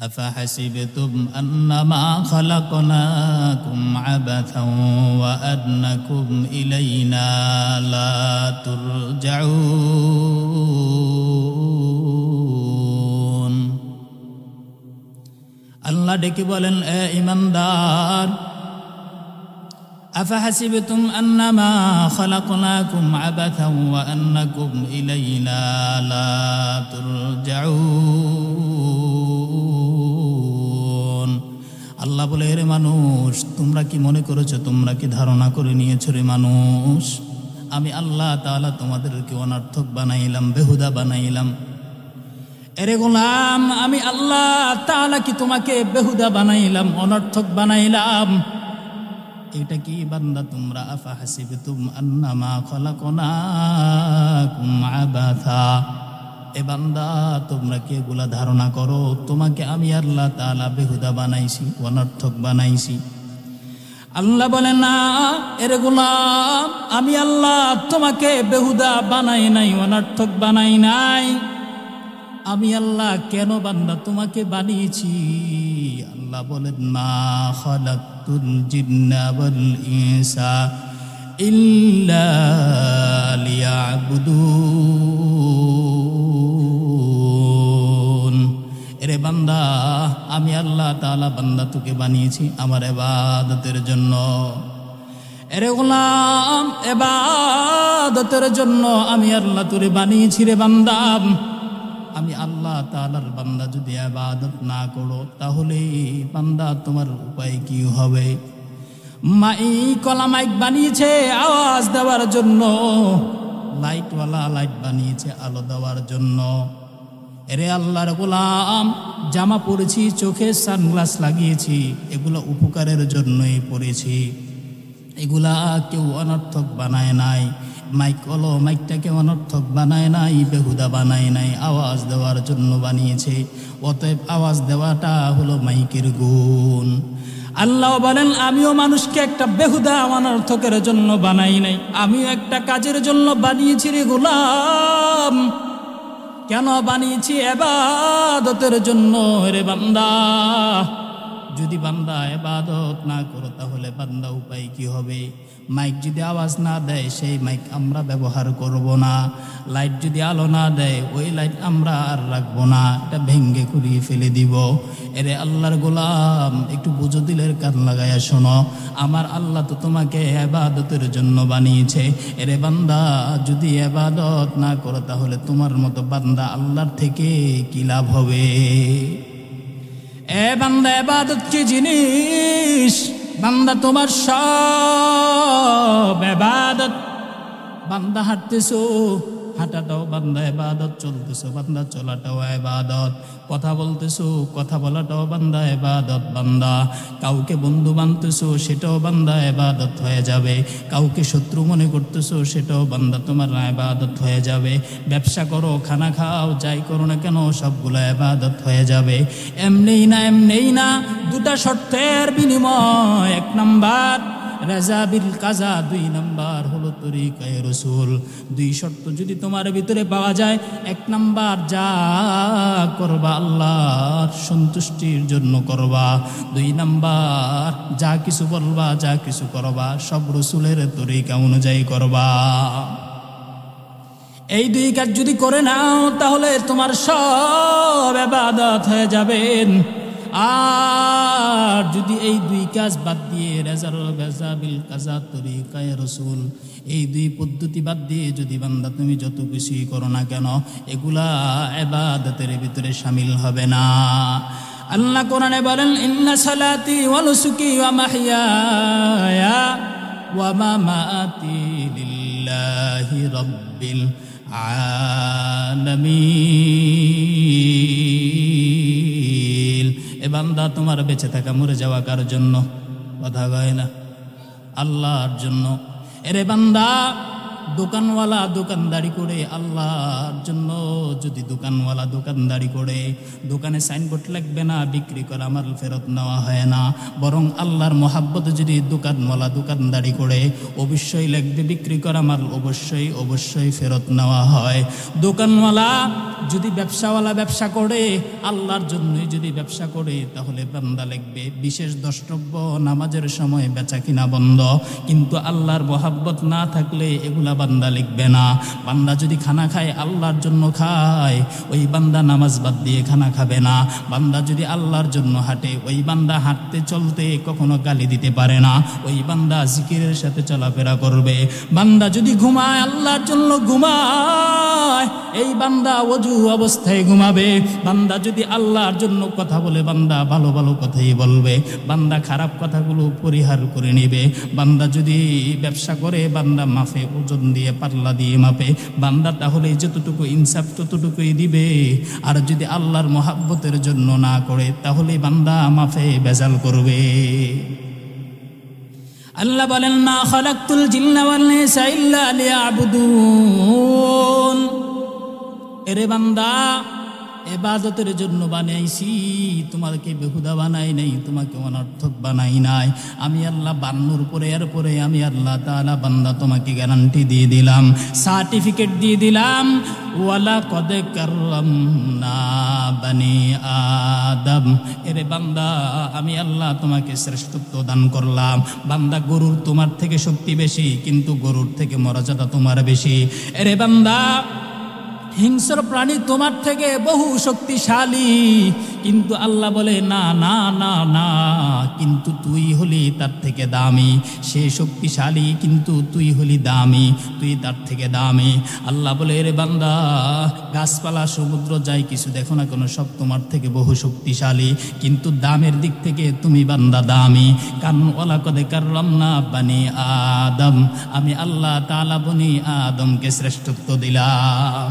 أفحسبتم أنما خلقناكم عبثا وأنكم إلينا لا ترجعون আল্লাহ ডেকে বলেন, এ ঈমানদার, আফাহাসিবতুম আন্নামা খালাকনাকুম আবাথান ওয়া আন্নাকুম ইলাইনা লা তুরজাউন। আল্লাহ বলে, রে মানুষ, তোমরা কি মনে করেছো, তোমরা কি ধারণা করে নিয়েছো রে মানুষ, আমি আল্লাহ তাআলা তোমাদেরকে অনর্থক বানাইলাম, বেহুদা বানাইলাম? এরে গোলাম, আমি আল্লাহ তাআলা কি তোমাকে বেহুদা বানাইলাম, অনর্থক বানাইলাম? এটা কি বান্দা তোমরা আফাহাসিবতুম আন্নামা খালাকনাকুম আবাথা, এ বান্দা তোমরা কি এগুলা ধারণা করো তোমাকে আমি আল্লাহ তাআলা বেহুদা বানাইছি, অনর্থক বানাইছি? আল্লাহ বলেন, না এরে গোলাম, আমি আল্লাহ তোমাকে বেহুদা বানাই নাই, অনর্থক বানাই নাই। আমি আল্লাহ কেন বান্দা তোমাকে বানিয়েছি? আল্লাহ বলেন, মা খালাকতুল জিন্না ওয়াল ইনসা ইল্লা লিয়াবুদুন। এরে বান্দা, আমি আল্লাহ তাআলা বান্দা তোকে বানিয়েছি আমার ইবাদতের জন্য। এরে গোলাম, ইবাদতের জন্য আমি আল্লাহ তোরে বানিয়েছি রে বান্দা। আমি আল্লাহ তাআলার বান্দা যদি ইবাদত না করো, তাহলে বান্দা তোমার উপায় কি হবে? মাইক বানিয়েছে আওয়াজ দেওয়ার জন্য, লাইটওয়ালা লাইট বানিয়েছে আলো দেওয়ার জন্য। এরে আল্লাহর গোলাম, জামা পরেছি, চোখে সানগ্লাস লাগিয়েছি, এগুলো উপকারের জন্যই পরেছি, এগুলা কেউ অনর্থক বানায় নাই। মাইকটাকে অনর্থক বানায় নাই, বেহুদা বানায় নাই, আওয়াজ দেওয়ার জন্য বানিয়েছে। অতএব আওয়াজ দেওয়াটা হলো মাইকের গুণ। আল্লাহ বলেন, আমিও মানুষকে একটা বেহুদা অনর্থকের জন্য বানাই নাই, আমিও একটা কাজের জন্য বানিয়েছি রে গোলাম। কেন বানিয়েছি? ইবাদতের জন্য রে বান্দা। যদি বান্দা ইবাদত না করো, তাহলে বান্দা উপায় কি হবে? মাইক যদি আওয়াজ না দেয়, সেই মাইক আমরা ব্যবহার করব না। লাইট যদি আলো না দেয়, ওই লাইট আমরা আর রাখবো না, এটা ভেঙ্গে কুড়িয়ে ফেলে দিব। এরে আল্লাহর গোলাম, একটু বুঝো, দিলের কান লাগায়া শোনো, আমার আল্লাহ তো তোমাকে ইবাদতের জন্য বানিয়েছে। এরে বান্দা, যদি ইবাদত না করো, তাহলে তোমার মতো বান্দা আল্লাহর থেকে কি লাভ হবে? এ বান্দা, ইবাদত কি জিনিস? বান্দা, তোমার সব ইবাদত। বান্দা হাঁটতেছো, হাঁটাটাও বান্দা ইবাদত, চলতেছো বান্দা, চলাটাও ইবাদত, কথা বলতেছো, কথা বলাটাও বান্দা ইবাদত। বান্দা, কাউকে বন্ধু বানতেছো, সেটাও বান্দা ইবাদত হয়ে যাবে। কাউকে শত্রু মনে করতেছো, সেটাও বান্দা তোমার ইবাদত হয়ে যাবে। ব্যবসা করো, খানা খাও, যাই করো না কেন, সবগুলো ইবাদত হয়ে যাবে। এমনিই না, দুটা শর্তের বিনিময়। এক নাম্বার রাজা বিল কাজা, 2 নাম্বার হলো তরিকায়ে রাসূল। 2 শর্ত যদি তোমার ভিতরে পাওয়া যায়, 1 নাম্বার যা করবা আল্লাহর সন্তুষ্টির জন্য করবা, 2 নাম্বার যা কিছু বলবা, যা কিছু করবা, সব রাসূলের তরিকা অনুযায়ী করবা। এই 2 কাজ যদি করে নাও, তাহলে তোমার সব ইবাদত হয়ে যাবেন। আর যদি এই 2 কাজ বাদ দিয়ে রাজা বিল কাজা, তরিকায়ে রাসূল, এই 2 পদ্ধতি বাদ দিয়ে যদি বান্দা তুমি যত কিছুই করো না কেন, এগুলা ইবাদতের ভিতরে শামিল হবে না। আল্লাহ কোরআনে বলেন, ইন্না সালাতি ওয়া নুসুকি ওয়া মাহইয়ায়া ওয়া মামাতি লিল্লাহি রাব্বিল আলামিন। এ বান্দা, তোমার বেঁচে থাকা মরে যাওয়া কার জন্য? কথা কয় না, আল্লাহর জন্য। এরে বান্দা, দোকানওয়ালা দোকানদারি করে আল্লাহর জন্য যদি দোকানওয়ালা দোকানদারি করে, দোকানে সাইনবোর্ড লাগবে না বিক্রি করা মাল ফেরত নেওয়া হয় না, বরং আল্লাহর মহাব্বতে যদি দোকানওয়ালা দোকানদারি করে অবশ্যই লাগবে বিক্রি করা মাল অবশ্যই অবশ্যই ফেরত নেওয়া হয়। দোকানওয়ালা যদি ব্যবসাওয়ালা ব্যবসা করে, আল্লাহর জন্যই যদি ব্যবসা করে, তাহলে বান্দা লাগবে বিশেষ দ্রষ্টব্য নামাজের সময় বেচা কিনা বন্ধ। কিন্তু আল্লাহর মহাব্বত না থাকলে এগুলা বান্দা লিখবে না। বান্দা যদি খানা খায় আল্লাহর জন্য খায়, ওই বান্দা নামাজ বাদ দিয়ে খানা খাবে না। বান্দা যদি আল্লাহর জন্য হাঁটে, ওই বান্দা হাঁটতে চলতে কখনো গালি দিতে পারে না, ওই বান্দা জিকিরের সাথে চলাফেরা করবে। বান্দা যদি ঘুমায় আল্লাহর জন্য ঘুমায়, এই বান্দা ওযু অবস্থায় ঘুমাবে। বান্দা যদি আল্লাহর জন্য কথা বলে, বান্দা ভালো ভালো কথাই বলবে, বান্দা খারাপ কথাগুলো পরিহার করে নেবে। বান্দা যদি ব্যবসা করে, বান্দা মাফে ওজন দিয়ে পাল্লা দিয়ে মাপে, বান্দা তাহলে যতটুকু ইনসাফ ততটুকুই দিবে। আর যদি আল্লাহর মহাব্বতের জন্য না করে, তাহলে বান্দা মাফে ভেজাল করবে। আল্লাহ বলেন, মা খালাকতুল জিন্না ওয়াল ইনসা ইল্লা লিয়াবুদুন। এরে বান্দা, ইবাদতের জন্য বানাইছি, তোমাকে বেহুদা বানাই নাই, তোমাকে অনর্থক বানাই নাই। আমি আল্লাহ বান্নুর পরে এরপরে আমি আল্লাহ তাআলা বান্দা তোমাকে গ্যারান্টি দিয়ে দিলাম, সার্টিফিকেট দিয়ে দিলাম, ওয়ালা কদ কাররামনা বানি আদম। এরে বান্দা, আমি আল্লাহ তোমাকে শ্রেষ্ঠত্ব দান করলাম। বান্দা, গরুর তোমার থেকে শক্তি বেশি, কিন্তু গরুর থেকে মর্যাদা তোমার বেশি। এরে বান্দা, হিংস্র প্রাণী তোমার থেকে বহু শক্তিশালী, কিন্তু আল্লাহ বলে না না না না, কিন্তু তুই হলি তার থেকে দামি। সে শক্তিশালী কিন্তু তুই হলি দামি, তুই তার থেকে দামি। আল্লাহ বলে, রে বান্দা, গাছপালা সমুদ্র যাই কিছু দেখো না কেন, সব তোমার থেকে বহু শক্তিশালী, কিন্তু দামের দিক থেকে তুমি বান্দা দামি। কারণ ওয়ালা কদ কাররামনা বানি আদম, আমি আল্লাহ তাআলা বনি আদমকে শ্রেষ্ঠত্ব দিলাম।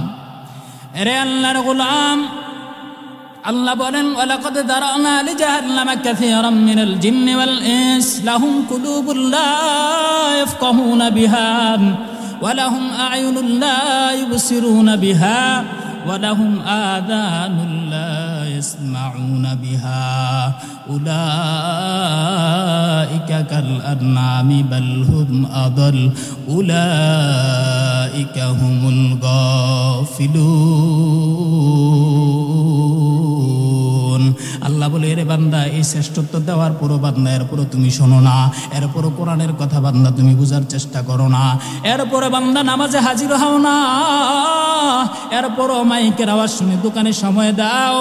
এরে আল্লাহর গোলাম, আল্লাহ বলেন, ওয়ালাকাদ দারানা লিজাহান্নামা কাসীরাম মিনাল জিন্নি ওয়াল ইনস লাহুম কুলুবুন লা ইয়াফকাহুনা বিহা ওয়া লাহুম আ'য়ুনুন লা ইবসিরুনা বিহা ওয়া লাহুম আযানুন লা ইয়াসমাউনা বিহা উলাইকা কাল আনআমি বাল হুম আদাল উলাইকা হুমুল গাফিলুন। আল্লাহ বলে, এরে বান্দা, এই শ্রেষ্ঠত্ব দেওয়ার পরও বান্দা এরপরও তুমি শোনো না, এরপরও কোরআনের কথা বান্দা তুমি বুঝার চেষ্টা করো না, এরপরে বান্দা নামাজে হাজির হও না, এরপরও মাইকের আওয়াজ শুনে দোকানে সময় দাও।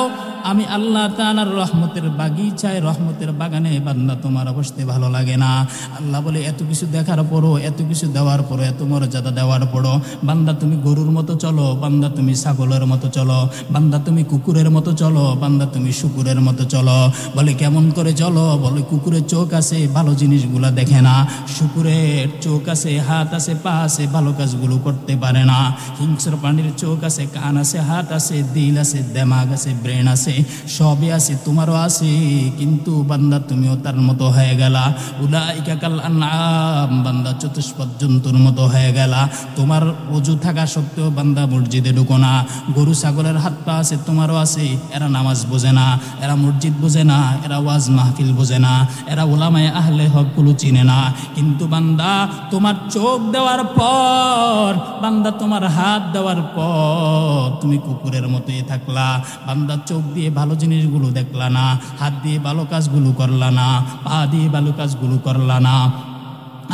আমি আল্লাহ তাআলার রহমতের বাগিচায়, রহমতের বাগানে বান্দা তোমার বসতে ভালো লাগে না। আল্লাহ বলে, এত কিছু দেখার পরও, এত কিছু দেওয়ার পরও, এত মর্যাদা দেওয়ার পরও বান্দা তুমি গরুর মতো চলো, বান্দা তুমি ছাগলের মতো চলো, বান্দা তুমি কুকুরের মতো চলো, বান্দা তুমি শুকুরের মতো চলো। বলে, কেমন করে চলো? বলে, কুকুরের চোখ আছে, ভালো জিনিসগুলা দেখে না, শুকুরের চোখ আছে, হাত আছে, পা আছে, ভালো কাজগুলো করতে পারে না। হিংস্র প্রাণীর চোখ আছে, কান আছে, হাত আছে, দিল আছে, দেমাগ আছে, ব্রেন আছে, সবই আছে, তোমারও আছে, কিন্তু বান্দা তুমিও তার মতো হয়ে গেলা। উলাইকা কাল আনআম, বান্দা চতুষ্পদ জন্তুর মতো হয়ে গেলা। তোমার ওযু থাকা সত্ত্বেও বান্দা মসজিদে ঢুকো না। গরু ছাগলের হাত পা আছে, তোমারও আছে, এরা নামাজ বোঝে না, এরা মসজিদ বোঝে না, এরা ওয়াজ মাহফিল বোঝে না, এরা উলামায়ে আহলে হকগুলো চিনে না। কিন্তু বান্দা, তোমার চোখ দেওয়ার পর, বান্দা তোমার হাত দেওয়ার পর তুমি কুকুরের মতোই থাকলা। বান্দা, চোখ দিয়ে ভালো জিনিসগুলো দেখলা না, হাত দিয়ে ভালো কাজগুলো করলা না, পা দিয়ে ভালো কাজগুলো করলা না।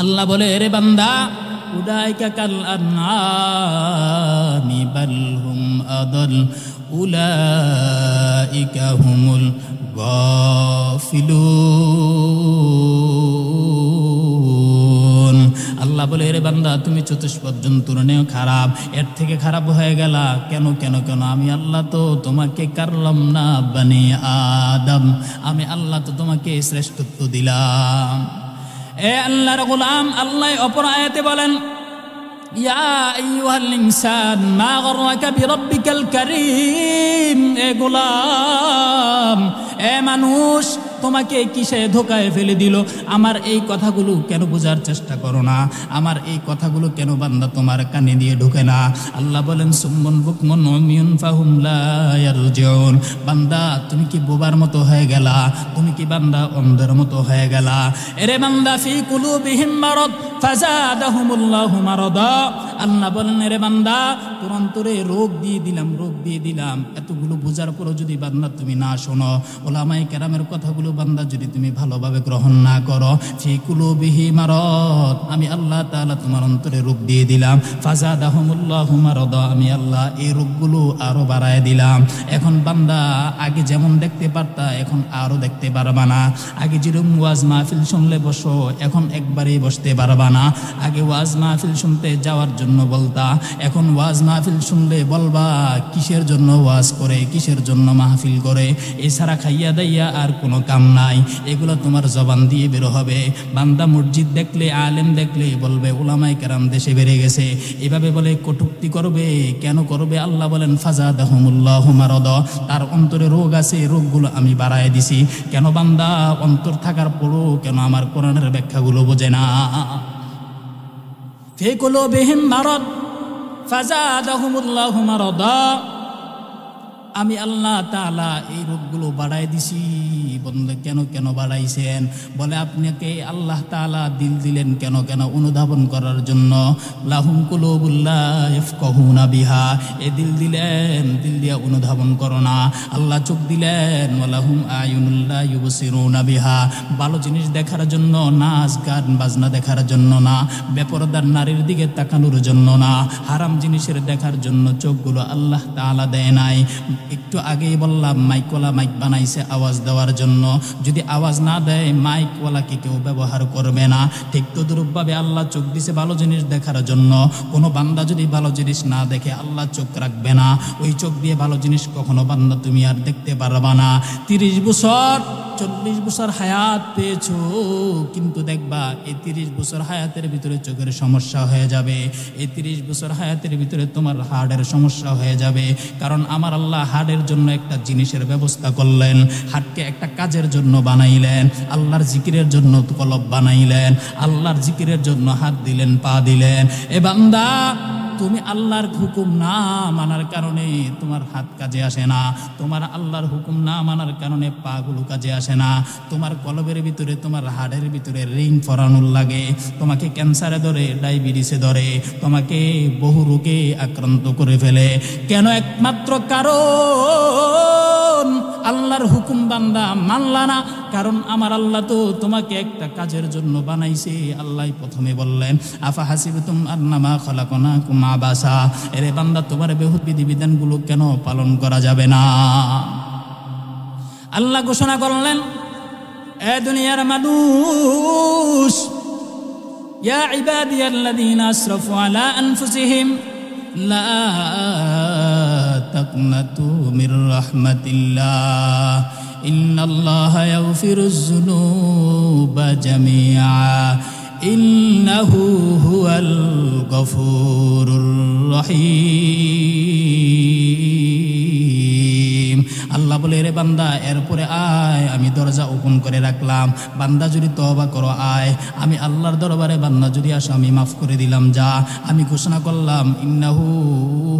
আল্লাহ বলে, রে বান্দা, উলাইকা কাল আনআমি বাল হুম আদাল উলাইকা হুমুল গাফিলুন। আল্লাহ বলে, রে বান্দা, তুমি চতুষ্পদ জন্তুর নেও খারাপ, এর থেকে খারাপ হয়ে গেলা। কেন কেন কেন? আমি আল্লাহ তো তোমাকে কাররামনা বানি আদম, আমি আল্লাহ তো তোমাকে শ্রেষ্ঠত্ব দিলাম। এ আল্লাহর গোলাম, আল্লাহ অপর আয়াতে বলেন, ইয়া আইয়ুহাল ইনসান মা গাররাকা বিরাব্বিকাল কারীম। এ গোলাম, এ মানুষ, তোমাকে কিসে ধোকায় ফেলে দিল? আমার এই কথাগুলো কেন বোঝার চেষ্টা করো না? আমার এই কথাগুলো কেন বান্দা তোমার কানে দিয়ে ঢুকে না? আল্লাহ বলেন সুম্মুন বুকমুন উমিয়ুন ফাহুম লা ইয়ারজিউন। বান্দা তুমি কি বোবার মতো হয়ে গেলা? তুমি কি বান্দা অন্ধের মতো হয়ে গেলা? এরে বান্দা ফি কুলুবিহিম মারাদ ফাজাদাহুমুল্লাহু মারাদা। আল্লাহ বলেন এরে বান্দা তোর অন্তরে রোগ দিয়ে দিলাম, রোগ দিয়ে দিলাম। এতগুলো বোঝার পরও যদি বান্দা তুমি না শোনো, ওলামায়ে কেরামের কথাগুলো বান্দা যদি তুমি ভালোভাবে গ্রহণ না করো, ফি কুলুবিহি মারাদ, আমি আল্লাহ তাআলা তোমার অন্তরে রোগ দিয়ে দিলাম। ফাজাদাহুমুল্লাহু মারাদা, আমি আল্লাহ এই রোগগুলো আরো বাড়ায় দিলাম। এখন বান্দা আগে যেমন দেখতে পারতা এখন আরো দেখতে পারবা না। আগে যেরকম ওয়াজ মাহফিল শুনলে বসো, এখন একবারেই বসতে পারবা না। আগে ওয়াজ মাহফিল শুনতে যাওয়ার জন্য বলতা, এখন ওয়াজ মাহফিল শুনলে বলবা কিসের জন্য ওয়াজ করে, কিসের জন্য মাহফিল করে, এছাড়া খাইয়া দাইয়া আর কোনো কাম নাই। এগুলো তোমার জবান দিয়ে বের হবে। বান্দা মসজিদ দেখলে, আলেম দেখলে বলবে উলামায়ে কেরাম দেশে বেড়ে গেছে, এভাবে বলে কটূক্তি করবে। কেন করবে? আল্লাহ বলেন ফাজাদাহুমুল্লাহু মারাদা, তার অন্তরে রোগ আছে, রোগগুলো আমি বাড়ায় দিছি। কেন বান্দা অন্তর থাকার পরও কেন আমার কোরআনের ব্যাখ্যাগুলো বোঝে না? ফি কুলুবিহিম মারাদ ফাজাদাহুমুল্লাহু মারাদা, আমি আল্লাহ তাআলা এই রোগগুলো বাড়াই দিছি। বন্ধু কেন কেন বাড়াইছেন? বলে আপনাকে আল্লাহ তাআলা দিল দিলেন কেন? কেন অনুধাবন করার জন্য। লাহুম কুলুবুল লা ইয়াফকাহুনা বিহা, এ দিল দিলেন, দিল দিয়া অনুধাবন করো না। আল্লাহ চোখ দিলেন, ওয়ালাহুম আয়ুনুল লা ইউবসিরুনা বিহা, ভালো জিনিস দেখার জন্য, নাচ গান বাজনা দেখার জন্য না, বেপরদার নারীর দিকে তাকানোর জন্য না, হারাম জিনিসের দেখার জন্য চোখগুলো আল্লাহ তাআলা দেয় নাই। একটু আগেই বললাম মাইকওয়ালা মাইক বানাইছে আওয়াজ দেওয়ার জন্য। যদি আওয়াজ না দেয় মাইকওয়ালাকে কেউ ব্যবহার করবে না। ঠিক তদ্রূপভাবে আল্লাহ চোখ দিছে ভালো জিনিস দেখার জন্য। কোনো বান্দা যদি ভালো জিনিস না দেখে আল্লাহ চোখ রাখবে না। ওই চোখ দিয়ে ভালো জিনিস কখনো বান্দা তুমি আর দেখতে পারবা না। 30 বছর 40 বছর হায়াত পেয়েছো, কিন্তু দেখবা এই 30 বছর হায়াতের ভিতরে চোখের সমস্যা হয়ে যাবে। এই 30 বছর হায়াতের ভিতরে তোমার হার্টের সমস্যা হয়ে যাবে। কারণ আমার আল্লাহ হার্টের জন্য একটা জিনিসের ব্যবস্থা করলেন। হার্টকে একটা কাজের জন্য বানাইলেন। আল্লাহর জিকিরের জন্য কলব বানাইলেন। আল্লাহর জিকিরের জন্য হাত দিলেন, পা দিলেন। এ বান্দা তুমি আল্লাহর হুকুম না মানার কারণে তোমার হাত কাজে আসে না। তোমার আল্লাহর হুকুম না মানার কারণে পাগুলো কাজে আসে না। তোমার কলবের ভিতরে, তোমার হাড়ের ভিতরে রিং ফরানোর লাগে। তোমাকে ক্যান্সারে ধরে, ডায়াবেটিসে ধরে, তোমাকে বহু রোগে আক্রান্ত করে ফেলে। কেন? একমাত্র কারণ আল্লাহর হুকুম বান্দা মানলা না। কারণ আমার আল্লাহ তো তোমাকে একটা কাজের জন্য বানাইছে। আল্লাহ প্রথমে বললেন আফা হাসিবতুম আন্নামা খলাকনাকুম আবাসা, এরে বান্দা তোমার বেহুদ বিধিবিধানগুলো কেন পালন করা যাবে না? আল্লাহ ঘোষণা করলেন এ দুনিয়ার মানুষ, ইয়া ইবাদিয়াল্লাযীনা আসরাফু আলা আনফুসিহিম লা তাকনাতু মির রাহমাতিল্লাহ ইন্নাল্লাহা ইয়াগফিরুয যুনুবা জামিআ ইন্নাহু হুয়াল গফুরুর রহিম। আল্লাহ বলে রে বান্দা এরপরে আয়, আমি দরজা ওপেন করে রাখলাম। বান্দা যদি তওবা করো আয়, আমি আল্লাহর দরবারে বান্দা যদি আসো আমি মাফ করে দিলাম। যা আমি ঘোষণা করলাম ইন্নাহু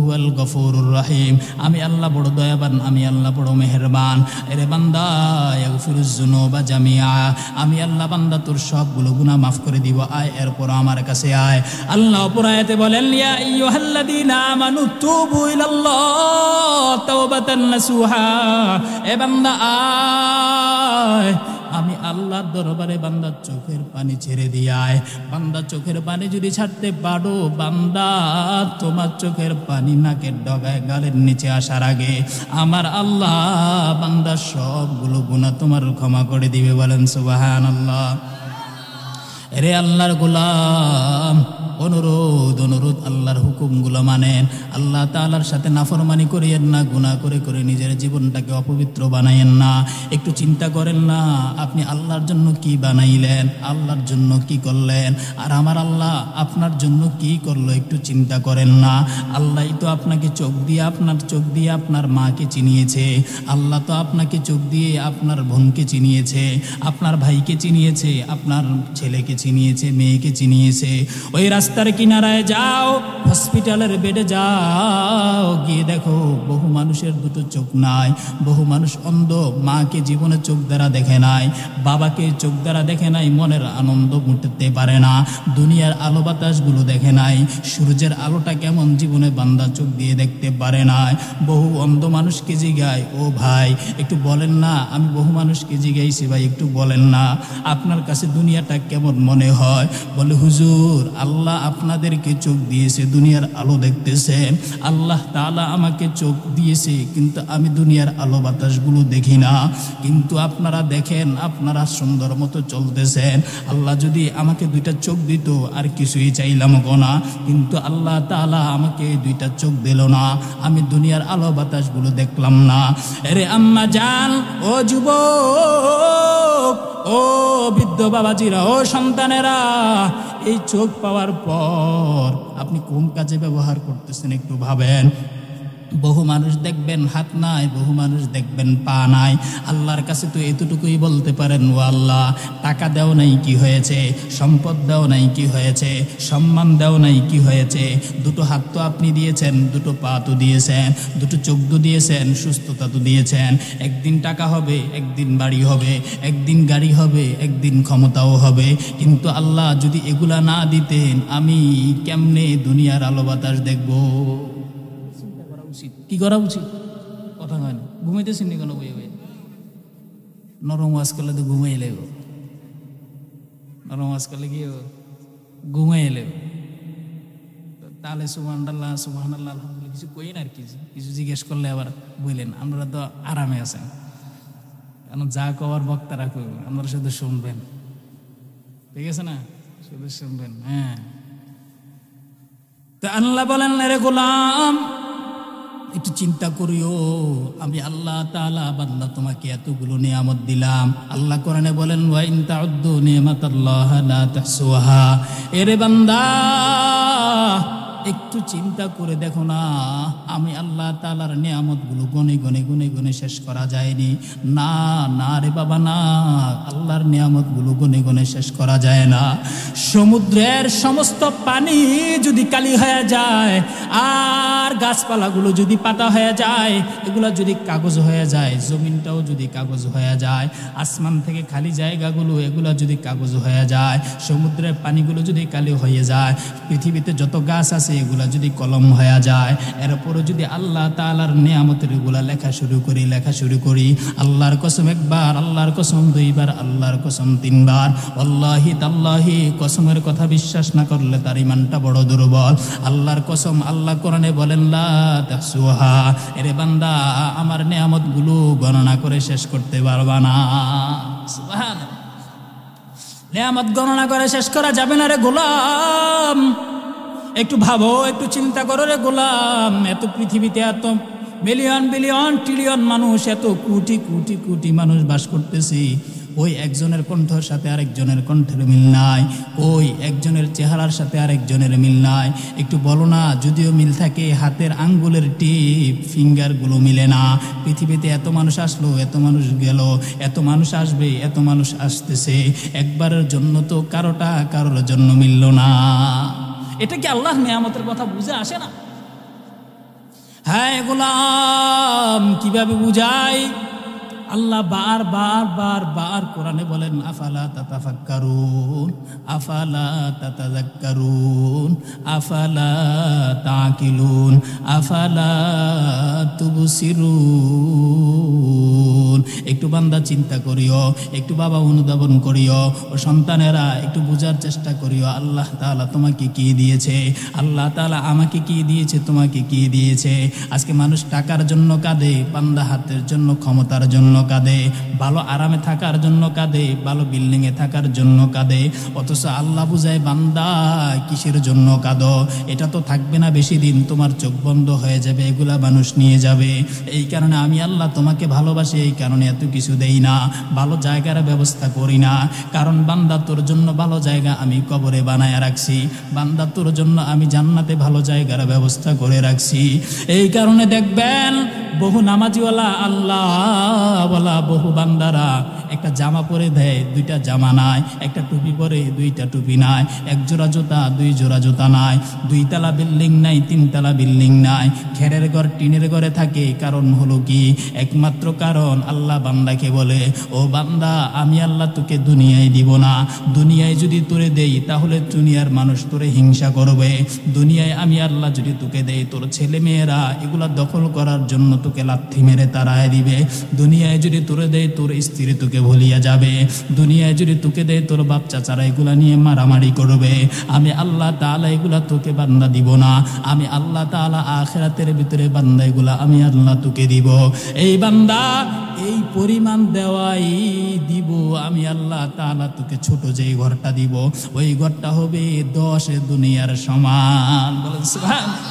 হুয়াল গফুরুর রহিম, আমি আল্লাহ বড় দয়াবান, আমি আল্লাহ বড় মেহেরবান। এরে বান্দা ইয়াগফিরুয যুনুবা জামিআ, আমি আল্লাহ বান্দা তোর সবগুলো গুনাহ মাফ করে দিব। আয় এরপর আমার কাছে আয়। আল্লাহ অপর আয়াতে বলেন ইয়া আইয়ুহাল্লাযীনা আমানু তুবু ইলাল্লাহ তাওবাতান নাসুহা, এ বান্দা আয়, আমি আল্লাহর দরবারে বান্দা চোখের পানি ছেড়ে দিয়ায়। বান্দা চোখের পানি যদি ছাড়তে পারো, বান্দা তোমার চোখের পানি নাকের ডগায় গালের নিচে আসার আগে আমার আল্লাহ বান্দা সবগুলো গুনাহ তোমার ক্ষমা করে দিবে। বলেন সুবহানাল্লাহ। রে আল্লাহর গোলাম, অনুরোধ অনুরোধ আল্লাহর হুকুমগুলো মানেন, আল্লাহ তাআলার সাথে নাফরমানি করিয়েন না, গুনাহ করে করে নিজের জীবনটাকে অপবিত্র বানাইয়েন না। একটু চিন্তা করেন না আপনি আল্লাহর জন্য কি বানাইলেন, আল্লাহর জন্য কি করলেন, আর আমার আল্লাহ আপনার জন্য কি করলো একটু চিন্তা করেন না। আল্লাহই তো আপনাকে চোখ দিয়ে আপনার মাকে চিনিয়েছে, আল্লাহ তো আপনাকে চোখ দিয়ে আপনার বোনকে চিনিয়েছে, আপনার ভাইকে চিনিয়েছে, আপনার ছেলেকে চিনিয়েছে, মেয়েকে চিনিয়েছে। ওই রাস্তার কিনারায় যাও, হসপিটালের বেডে যাও, গিয়ে দেখো বহু মানুষের দুটো চোখ নাই, বহু মানুষ অন্ধ, মাকে জীবনে চোখ দ্বারা দেখে নাই, বাবাকে চোখ দ্বারা দেখে নাই, মনের আনন্দ মুটতে পারে না, দুনিয়ার আলো বাতাসগুলো দেখে নাই, সূর্যের আলোটা কেমন জীবনে বান্দা চোখ দিয়ে দেখতে পারে না। বহু অন্ধ মানুষকে জিগায়, ও ভাই একটু বলেন না, আমি বহু মানুষকে জিগাইছি ভাই একটু বলেন না আপনার কাছে দুনিয়াটা কেমন মনে হয়। বলে হুজুর আল্লাহ আপনাদেরকে চোখ দিয়েছে, দুনিয়ার আলো দেখতেছেন, আল্লাহ তাআলা আমাকে চোখ দিয়েছে কিন্তু আমি দুনিয়ার আলো বাতাসগুলো দেখি না, কিন্তু আপনারা দেখেন আপনারা সুন্দর মতো চলতেছেন, আল্লাহ যদি আমাকে দুইটা চোখ দিত আর কিছুই চাইলাম না, কিন্তু আল্লাহ তাআলা আমাকে দুইটা চোখ দিল না, আমি দুনিয়ার আলো বাতাসগুলো দেখলাম না। আরে আম্মা জান, ও যুবক, ও বৃদ্ধ বাবাজিরা, ও সন্তানেরা, এই চোখ পাওয়ার পর আপনি কোন কাজে ব্যবহার করতেছেন একটু ভাবেন। বহু মানুষ দেখবেন হাত নাই, বহু মানুষ দেখবেন পা নাই, আল্লাহর কাছে তো এতটুকুই বলতে পারেন, ও আল্লাহ টাকা দেও নাই কি হয়েছে, সম্পদ দেও নাই কি হয়েছে, সম্মান দেও নাই কি হয়েছে, দুটো হাত তো আপনি দিয়েছেন, দুটো পা তো দিয়েছেন, দুটো চোখ তো দিয়েছেন, সুস্থতা তো দিয়েছেন, একদিন টাকা হবে, একদিন বাড়ি হবে, একদিন গাড়ি হবে, একদিন ক্ষমতাও হবে, কিন্তু আল্লাহ যদি এগুলা না দিতেন আমি কেমনে দুনিয়ার আলো বাতাস দেখবো। কি করা উচিত? কথা হয় না, ঘুমাইতেছেন নি কেন বই বই? নরম ওয়াজ করলে তো ঘুমাই এলেও, নরম ওয়াজ করলে কি ঘুমাই এলেও, তাহলে সুবহানাল্লাহ সুবহানাল্লাহ আলহামদুলিল্লাহ কিছু কই না, আর কিছু জিজ্ঞেস করলে আবার বললেন আপনারা তো আরামে আছেন, কারণ যা কবার বক্তা রাখুন আপনারা শুধু শুনবেন, ঠিক আছে না, শুধু শুনবেন। হ্যাঁ, তো আল্লাহ বলেন রে গোলাম একটু চিন্তা করিও, আমি আল্লাহ তাআলা বান্দা তোমাকে এতগুলো নিয়ামত দিলাম। আল্লাহ কোরআনে বলেন ওয়া ইন তাউদ্দু নিমাতাল্লাহ লা তাহসুহা। এরে বান্দা একটু চিন্তা করে দেখো না, আমি আল্লাহ তাআলার নিয়ামতগুলো গনে গনে গনে গনে শেষ করা যায়নি। না না রে বাবা না, আল্লাহর নিয়ামতগুলো গনে গনে শেষ করা যায় না। সমুদ্রের সমস্ত পানি যদি কালি হয়ে যায়, আর গাছপালাগুলো যদি পাতা হয়ে যায়, এগুলো যদি কাগজ হয়ে যায়, জমিনটাও যদি কাগজ হয়ে যায়, আসমান থেকে খালি জায়গাগুলো এগুলো যদি কাগজ হয়ে যায়, সমুদ্রের পানিগুলো যদি কালি হয়ে যায়, পৃথিবীতে যত গাছ আছে এগুলা যদি কলম হয়ে যায়, এরপরও যদি আল্লাহ তাআলার নিয়ামতের এগুলা লেখা শুরু করি, আল্লাহর কসম একবার, আল্লাহর কসম দুইবার, আল্লাহর কসম তিনবার, আল্লাহি তাল্লাহি, কসমের কথা বিশ্বাস না করলে তার ঈমানটা বড় দুর্বল। আল্লাহর কসম, আল্লাহ কোরআনে বলেন লা তাহসুহা। এরে বান্দা আমার নিয়ামতগুলো গণনা করে শেষ করতে পারবা না। সুবহানাল্লাহ, নিয়ামত গণনা করে শেষ করা যাবে না রে গোলাম। একটু ভাবো, একটু চিন্তা করো রে গোলাম, এত পৃথিবীতে এত মিলিয়ন বিলিয়ন ট্রিলিয়ন মানুষ, এত কোটি কোটি কোটি মানুষ বাস করতেছি, ওই একজনের কণ্ঠের সাথে আরেকজনের কণ্ঠের মিল নাই, ওই একজনের চেহারার সাথে আরেকজনের মিল নাই। একটু বলো না, যদিও মিল থাকে হাতের আঙ্গুলের টিপ ফিঙ্গারগুলো মিলে না। পৃথিবীতে এত মানুষ আসলো, এত মানুষ গেল, এত মানুষ আসবে, এত মানুষ আসতেছে, একবারের জন্য তো কারোটা কারোর জন্য মিলল না। এটা কি আল্লাহর নিয়ামতের কথা বুঝে আসে না? হ্যাঁ গোলাম, কিভাবে বুঝাই? আল্লাহ বার বার বার বার কোরআনে বলেন আফালা তাতাফাক্কারুন, আফালা তাতাযাক্কারুন, আফালা তাকিলুন, আফালা তুবসিরুন। ভুল। একটু বান্দা চিন্তা করিও, একটু বাবা অনুধাবন করিও, ও সন্তানেরা একটু বোঝার চেষ্টা করিও আল্লাহ তাআলা তোমাকে কি দিয়েছে, আল্লাহ তাআলা আমাকে কি দিয়েছে, তোমাকে কি দিয়েছে। আজকে মানুষ টাকার জন্য কাঁদে, বান্দা হাতের জন্য, ক্ষমতার জন্য কাঁদে, ভালো আরামে থাকার জন্য কাঁদে, ভালো বিল্ডিংয়ে থাকার জন্য কাঁদে। অথচ আল্লাহ বুঝায় বান্দা কিসের জন্য কাঁদো, এটা তো থাকবে না বেশি দিন, তোমার চোখ বন্ধ হয়ে যাবে, এগুলা মানুষ নিয়ে যাবে। এই কারণে আমি আল্লাহ তোমাকে ভালোবাসি, এই কারণে এত কিছু দেই না, ভালো জায়গার ব্যবস্থা করি না। কারণ বান্দা তোর জন্য ভালো জায়গা আমি কবরে বানায় রাখছি, বান্দা তোর জন্য আমি জান্নাতে ভালো জায়গার ব্যবস্থা করে রাখছি। এই কারণে দেখবেন বহু নামাজিওয়ালা আল্লাহ বলা বহু বান্দারা একটা জামা পরে দেয়, দুইটা জামা নাই, একটা টুপি পরে দুইটা টুপি নাই, এক জোড়া জুতা দুই জোড়া জুতা নাই, দুইতলা বিল্ডিং নাই, তিনতলা বিল্ডিং নাই, খেরের ঘর টিনের ঘরে থাকে। কারণ হলো কি? একমাত্র কারণ আল্লাহ বান্দাকে বলে, ও বান্দা আমি আল্লাহ তোকে দুনিয়ায় দিব না, দুনিয়ায় যদি তোরে দেই তাহলে দুনিয়ার মানুষ তোরে হিংসা করবে, দুনিয়ায় আমি আল্লাহ যদি তোকে দেই তোর ছেলে মেয়েরা এগুলা দখল করার জন্য তোকে লাথি মেরে তাড়ায় দিবে, দুনিয়ায় যদি তোরে দেয় তোর স্ত্রী তোকে ভুলিয়া যাবে, দুনিয়ায় যদি তোকে দেয় তোর বাচ্চা চারা এগুলা নিয়ে মারামারি করবে। আমি আল্লাহ তাআলা এগুলা তোকে বান্দা দিব না, আমি আল্লাহ তাআলা আখিরাতের ভিতরে বান্দা এগুলা আমি আল্লাহ তোকে দিব। এই বান্দা এই পরিমাণ দেওয়াই দিব, আমি আল্লাহ তাআলা তোকে ছোট যেই ঘরটা দিব ওই ঘরটা হবে 10 দুনিয়ার সমান। বলেন সুবহানাল্লাহ।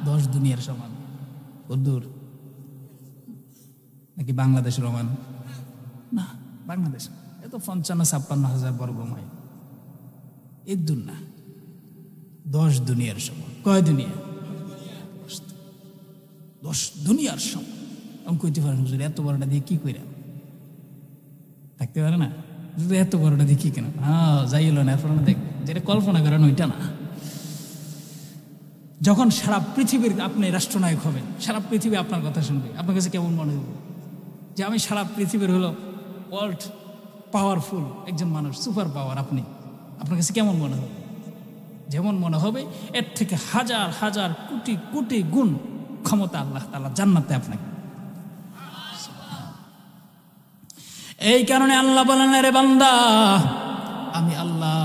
10 দুনিয়ার সমান। কদ্দূর? নাকি বাংলাদেশের সমান? না, বাংলাদেশ এত 55-56 বর্গ মাইল, এর দূর না, 10 দুনিয়ার সমান। কয় দুনিয়া? 10 দুনিয়ার সমান। আমি কইতে পারেন হুজুর এত বড়টা দিয়ে কি কইরা থাকতে পারে না, এত বড়টা দিয়ে কি কেন? হ্যাঁ যাইল না, এরপর দেখবে যেটা কল্পনা করেন ওইটা না। যখন সারা পৃথিবীর আপনি রাষ্ট্রনায়ক হবেন, সারা পৃথিবী আপনার কথা শুনবে, আপনার কাছে কেমন মনে হবে যে আমি সারা পৃথিবীর হলো ওয়ার্ল্ড পাওয়ারফুল একজন মানুষ, সুপার পাওয়ার। আপনার কাছে কেমন মনে হবে? যেমন মনে হবে এর থেকে হাজার হাজার কোটি কোটি গুণ ক্ষমতা আল্লাহ তাআলা জান্নাতে আপনাকে। এই কারণে আল্লাহ বলেন, রে বান্দা আমি আল্লাহ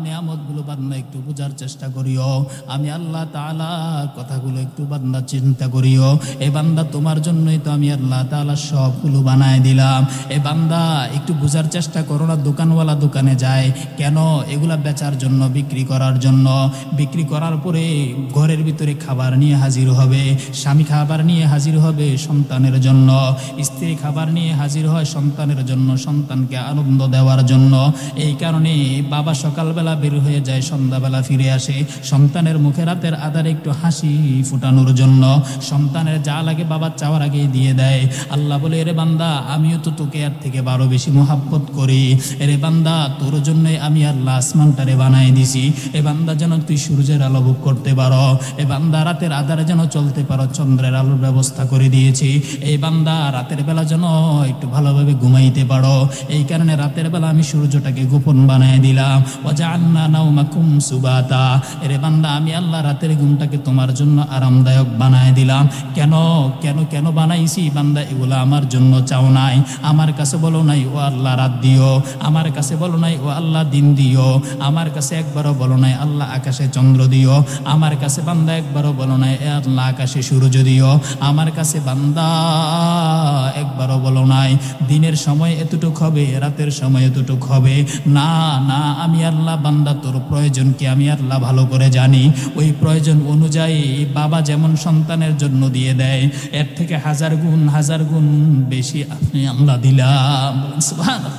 নিয়ামতগুলো বান্দা একটু বোঝার চেষ্টা করিও, আমি আল্লাহ তাআলা কথাগুলো একটু বান্দা চিন্তা করিও। এ বান্দা তোমার জন্যই তো আমি আল্লাহ তাআলা সবগুলো বানায় দিলাম। এ বান্দা একটু বোঝার চেষ্টা করো না, দোকানওয়ালা দোকানে যায় কেন? এগুলা বেচার জন্য, বিক্রি করার জন্য। বিক্রি করার পরে ঘরের ভিতরে খাবার নিয়ে হাজির হবে, স্বামী খাবার নিয়ে হাজির হবে সন্তানের জন্য, স্ত্রী খাবার নিয়ে হাজির হয় সন্তানের জন্য, সন্তানকে আনন্দ দেওয়ার জন্য। এই কারণে বাবা সকালবেলা বের হয়ে যায়, সন্ধ্যাবেলা ফিরে আসে সন্তানের মুখে রাতের আধারে একটু হাসি ফুটানোর জন্য। সন্তানের যা লাগে বাবা চাওয়ার আগেই দিয়ে দেয়। আল্লাহ বলে, এরে বান্দা আমিও তো তোকে এর থেকে বারো বেশি মোহাব্বত করি। এরে বান্দা তোর জন্যই আমি আল্লাহ আসমানটারে বানাই দিছি, এ বান্দা যেন তুই সূর্যের আলো ভোগ করতে পারো, এ বান্দা রাতের আধারে যেন চলতে পারো, চন্দ্রের আলোর ব্যবস্থা করে দিয়েছি। এই বান্দা রাতের বেলা যেন একটু ভালোভাবে ঘুমাইতে পারো, এই কারণে রাতের বেলা আমি সূর্যটাকে গোপন বানায় দিলাম। ওয়াজআলনা নাওমাকুম সুবাতা, এরে বান্দা আমি আল্লাহ রাতের ঘুমটাকে তোমার জন্য আরামদায়ক বানায় দিলাম। কেন কেন কেন বানাইছি? বান্দা এগুলো আমার জন্য চাও নাই, আমার কাছে বলো নাই ও আল্লাহ রাত দিও, আমার কাছে বলো নাই ও আল্লাহ দিন দিও, আমার কাছে একবারও বলো নাই আল্লাহ আকাশে চন্দ্র দিও, আমার কাছে বান্দা একবারও বলো নাই এ আল্লাহ আকাশে সূর্য দিও, আমার কাছে বান্দা একবারও বলো নাই দিনের সময় এতটুক হবে, রাতের সময় এতটুক হবে। না না, আমি আল্লাহ বান্দা তোর প্রয়োজন কি আমি আল্লাহ ভালো করে জানি। ওই প্রয়োজন অনুযায়ী বাবা যেমন সন্তানের জন্য দিয়ে দেয়, এর থেকে হাজার গুণ বেশি আপনি আল্লাহ দিলাম। সুবহানাল্লাহ।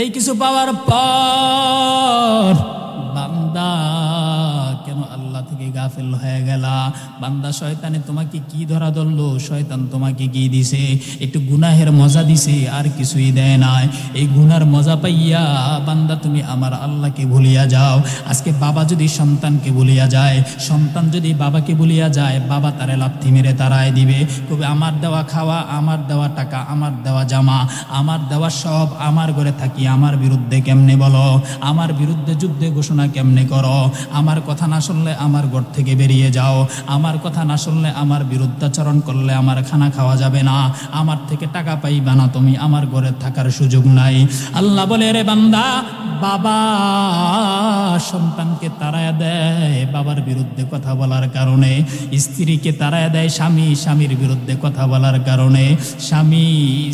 এই কিছু পাওয়ার পর বান্দা কেন আল্লাহ থেকে গাফেল হয়ে গেলা? বান্দা শয়তানে তোমাকে কি ধরা ধরলো? শয়তান তোমাকে কি দিছে? একটু গুনাহের মজা দিছে, আর কিছুই দেয় নাই। এই গুনার মজা পাইয়া বান্দা তুমি আমার আল্লাহকে ভুলিয়া যাও। আজকে বাবা যদি সন্তানকে ভুলিয়া যায়, সন্তান যদি বাবাকে ভুলিয়া যায়, বাবা তারে লাথি মেরে তাড়ায় দিবে, কবে আমার দেওয়া খাওয়া, আমার দেওয়া টাকা, আমার দেওয়া জামা, আমার দেওয়া সব আমার ঘরে থাকি আমার বিরুদ্ধে কেমনে বলো? আমার বিরুদ্ধে যুদ্ধে ঘোষণা কেমনে করো? আমার কথা না শুনলে আমার ঘর থেকে বেরিয়ে যাও, আমার কথা না শুনলে, আমার বিরুদ্ধাচরণ করলে আমার খানা খাওয়া যাবে না, আমার থেকে টাকা পাইবা না তুমি, আমার ঘরে থাকার সুযোগ নাই। আল্লাহ বলে, রে বান্দা, বাবা সন্তানকে তাড়ায় দেয় বাবার বিরুদ্ধে কথা বলার কারণে, স্ত্রীকে তাড়ায় দেয় স্বামী স্বামীর বিরুদ্ধে কথা বলার কারণে, স্বামী